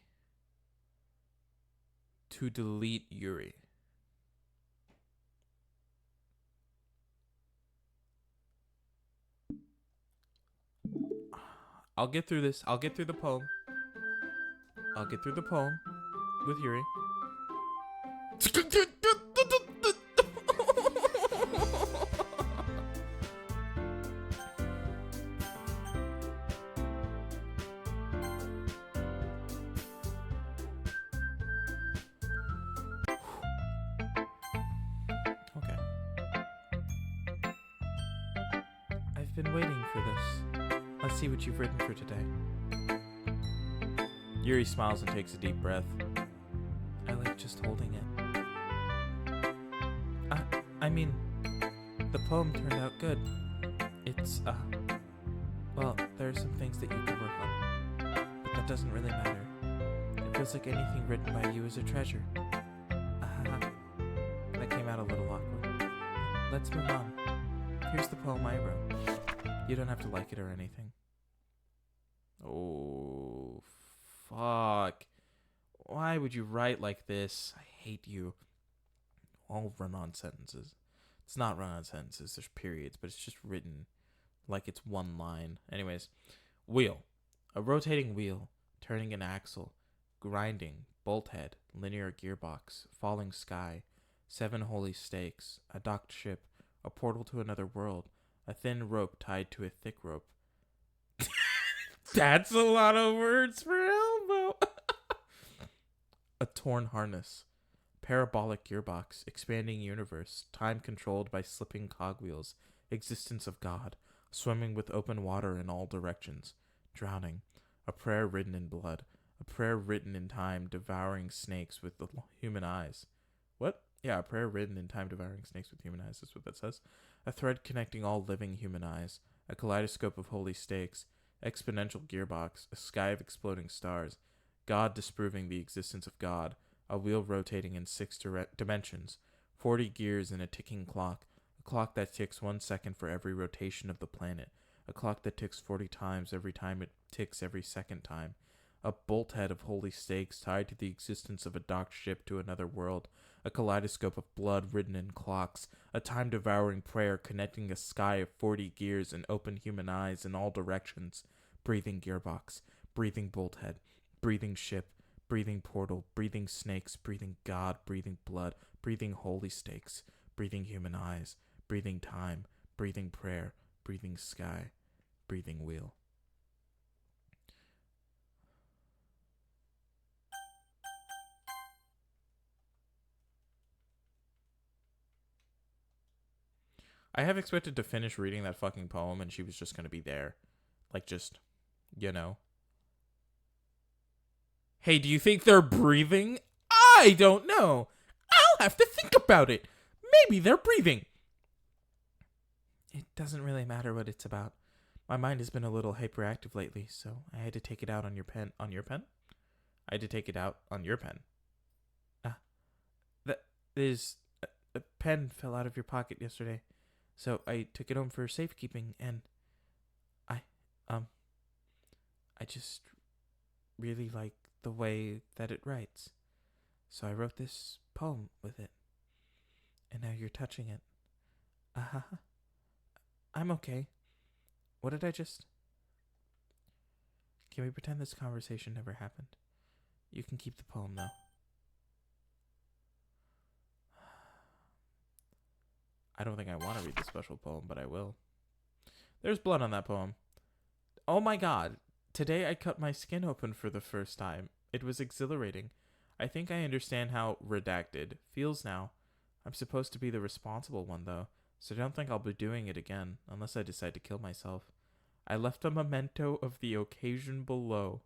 to delete Yuri. I'll get through this. I'll get through the poem. I'll get through the poem with Yuri. Okay. I've been waiting for this. Let's see what you've written for today. Yuri smiles and takes a deep breath. I like just holding it. I mean, the poem turned out good. It's, well, there are some things that you can work on, but that doesn't really matter. It feels like anything written by you is a treasure. That came out a little awkward. Let's move on. Here's the poem I wrote. You don't have to like it or anything. Oh, fuck. Why would you write like this? I hate you. All run-on sentences. It's not run-on sentences, there's periods, but it's just written like it's one line. Anyways, wheel. A rotating wheel, turning an axle, grinding, bolt head, linear gearbox, falling sky, 7 holy stakes, a docked ship, a portal to another world, a thin rope tied to a thick rope. That's a lot of words for elbow. A torn harness, parabolic gearbox, expanding universe, time controlled by slipping cogwheels, existence of God, swimming with open water in all directions, drowning, a prayer written in blood, a prayer written in time, devouring snakes with the human eyes. What? Yeah, a prayer written in time, devouring snakes with human eyes. That's what that says. A thread connecting all living human eyes, a kaleidoscope of holy stakes, exponential gearbox, a sky of exploding stars, God disproving the existence of God, a wheel rotating in 6 dimensions, 40 gears in a ticking clock, a clock that ticks 1 second for every rotation of the planet, a clock that ticks 40 times every time it ticks every second time, a bolt head of holy stakes tied to the existence of a docked ship to another world, a kaleidoscope of blood written in clocks, a time-devouring prayer connecting a sky of 40 gears and open human eyes in all directions. Breathing gearbox, breathing bolthead, breathing ship, breathing portal, breathing snakes, breathing God, breathing blood, breathing holy stakes, breathing human eyes, breathing time, breathing prayer, breathing sky, breathing wheel. I have expected to finish reading that fucking poem and she was just gonna be there. Like, just, you know. Hey, do you think they're breathing? I don't know. I'll have to think about it. Maybe they're breathing. It doesn't really matter what it's about. My mind has been a little hyperactive lately, so I had to take it out on your pen. On your pen? I had to take it out on your pen. That is... A pen fell out of your pocket yesterday, so I took it home for safekeeping, and I just really like the way that it writes. So I wrote this poem with it. And now you're touching it. I'm okay. What did I just... Can we pretend this conversation never happened? You can keep the poem, though. I don't think I want to read the special poem, but I will. There's blood on that poem. Oh my god. Today I cut my skin open for the first time. It was exhilarating. I think I understand how redacted feels now. I'm supposed to be the responsible one, though, so I don't think I'll be doing it again, unless I decide to kill myself. I left a memento of the occasion below.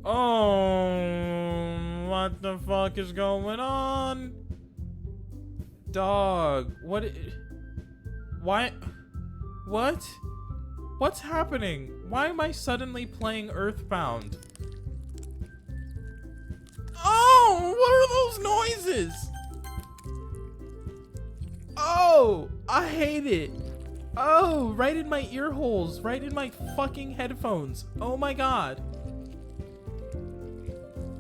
Oh, what the fuck is going on? Dog, why? What? What's happening? Why am I suddenly playing Earthbound? Oh, what are those noises? Oh, I hate it. Oh, right in my ear holes, right in my fucking headphones. Oh my god.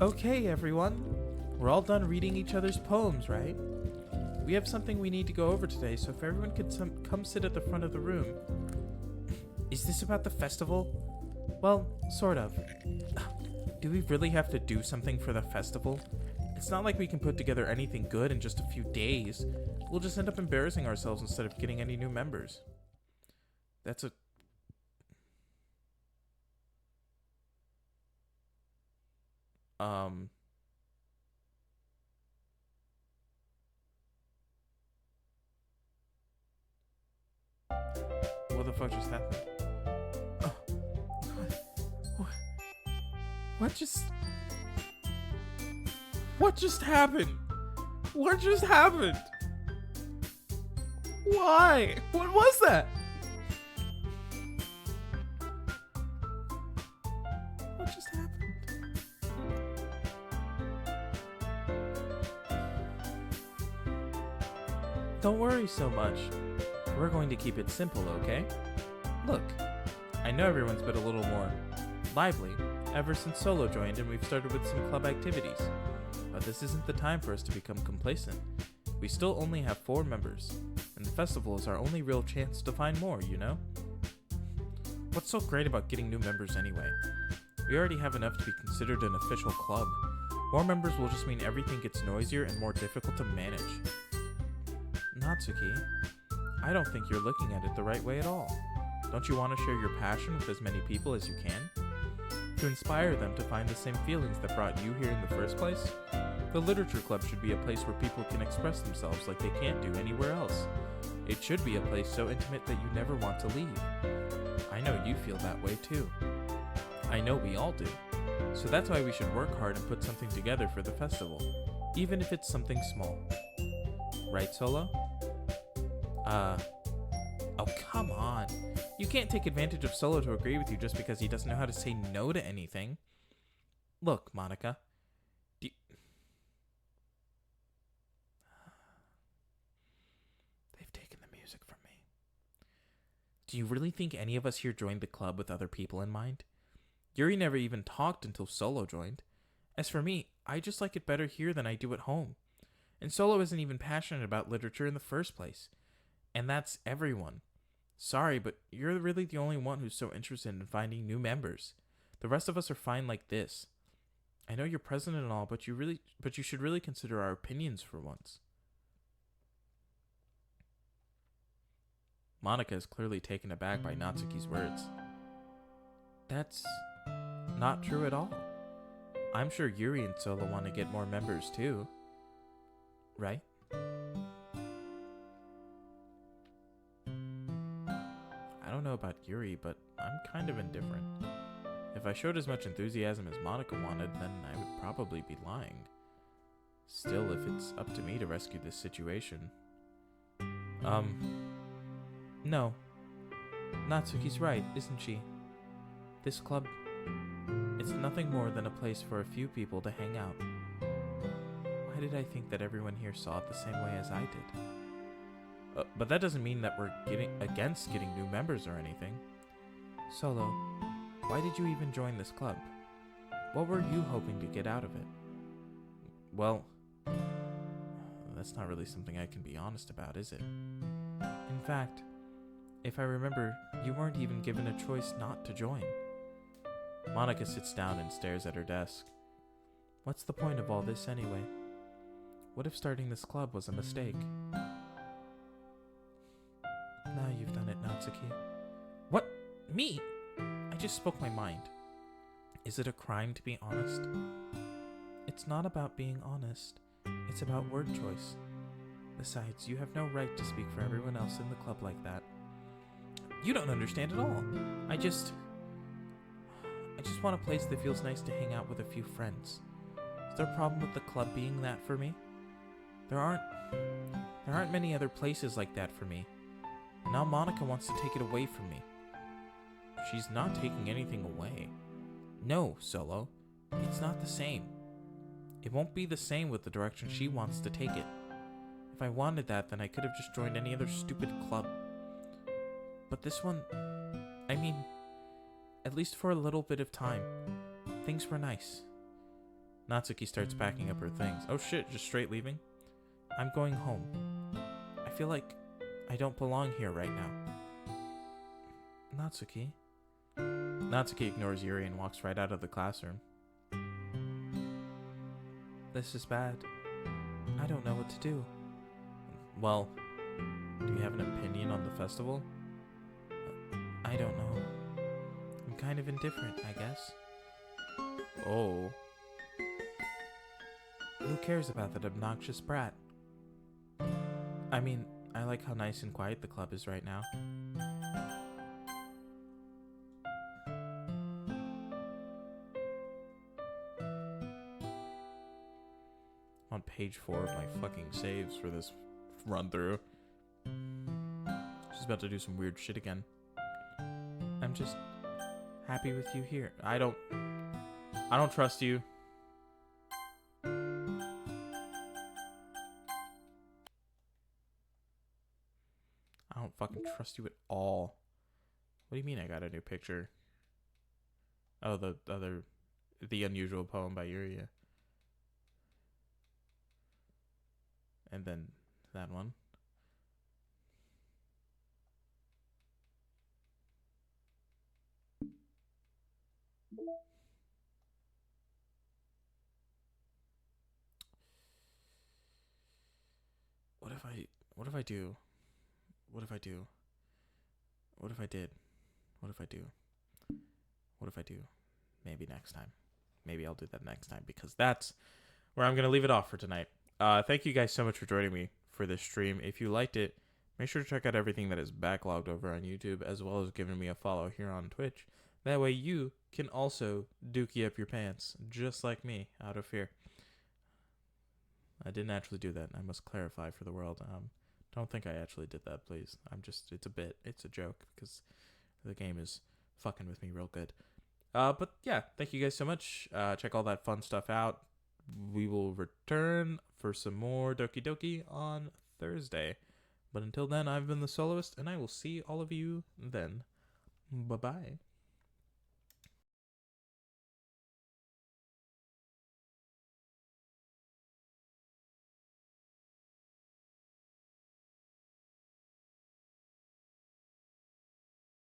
Okay, everyone. We're all done reading each other's poems, right? We have something we need to go over today, so if everyone could come sit at the front of the room. Is this about the festival? Well, sort of. Do we really have to do something for the festival? It's not like we can put together anything good in just a few days. We'll just end up embarrassing ourselves instead of getting any new members. That's a... What the fuck just happened? Oh. What just... What just happened? What just happened? Why? What was that? What just happened? Don't worry so much. We're going to keep it simple, okay? Look, I know everyone's been a little more lively ever since Solo joined and we've started with some club activities. But this isn't the time for us to become complacent. We still only have 4 members, and the festival is our only real chance to find more, you know? What's so great about getting new members anyway? We already have enough to be considered an official club. More members will just mean everything gets noisier and more difficult to manage. Natsuki, I don't think you're looking at it the right way at all. Don't you want to share your passion with as many people as you can? To inspire them to find the same feelings that brought you here in the first place? The literature club should be a place where people can express themselves like they can't do anywhere else. It should be a place so intimate that you never want to leave. I know you feel that way too. I know we all do. So that's why we should work hard and put something together for the festival, even if it's something small. Right, Solo? Oh, come on. You can't take advantage of Solo to agree with you just because he doesn't know how to say no to anything. Look, Monica. Do you really think any of us here joined the club with other people in mind? Yuri never even talked until Solo joined. As for me, I just like it better here than I do at home. And Solo isn't even passionate about literature in the first place. And that's everyone. Sorry, but you're really the only one who's so interested in finding new members. The rest of us are fine like this. I know you're president and all, but you should really consider our opinions for once. Monika is clearly taken aback by Natsuki's words. That's not true at all. I'm sure Yuri and Solo want to get more members too. Right? I don't know about Yuri, but I'm kind of indifferent. If I showed as much enthusiasm as Monika wanted, then I would probably be lying. Still, if it's up to me to rescue this situation... No. Natsuki's right, isn't she? This club... it's nothing more than a place for a few people to hang out. Why did I think that everyone here saw it the same way as I did? But that doesn't mean that we're against getting new members or anything. Solo, why did you even join this club? What were you hoping to get out of it? Well, that's not really something I can be honest about, is it? In fact, if I remember, you weren't even given a choice not to join. Monika sits down and stares at her desk. What's the point of all this anyway? What if starting this club was a mistake? Now you've done it, Natsuki. What? Me? I just spoke my mind. Is it a crime to be honest? It's not about being honest. It's about word choice. Besides, you have no right to speak for everyone else in the club like that. You don't understand at all. I just want a place that feels nice to hang out with a few friends. Is there a problem with the club being that for me? There aren't many other places like that for me. And now Monika wants to take it away from me. She's not taking anything away. No, Solo. It's not the same. It won't be the same with the direction she wants to take it. If I wanted that, then I could have just joined any other stupid club. But this one, I mean, at least for a little bit of time, things were nice. Natsuki starts packing up her things. Oh shit, just straight leaving? I'm going home. I feel like I don't belong here right now. Natsuki? Natsuki ignores Yuri and walks right out of the classroom. This is bad. I don't know what to do. Well, do you have an opinion on the festival? I don't know. I'm kind of indifferent, I guess. Oh. Who cares about that obnoxious brat? I mean, I like how nice and quiet the club is right now. On page 4 of my fucking saves for this run through. She's about to do some weird shit again. I'm just happy with you here. I don't trust you. I don't fucking trust you at all. What do you mean I got a new picture? Oh, the unusual poem by Yuri. And then that one. What if I do? What if I do? What if I did? What if I do? What if I do? Maybe next time. Maybe I'll do that next time, because that's where I'm going to leave it off for tonight. Thank you guys so much for joining me for this stream. If you liked it, make sure to check out everything that is backlogged over on YouTube, as well as giving me a follow here on Twitch. That way you can also dookie up your pants, just like me, out of fear. I didn't actually do that. I must clarify for the world. Don't think I actually did that, please. It's a bit. It's a joke, because the game is fucking with me real good. But yeah, thank you guys so much. Check all that fun stuff out. We will return for some more Doki Doki on Thursday. But until then, I've been the Soloist, and I will see all of you then. Bye bye.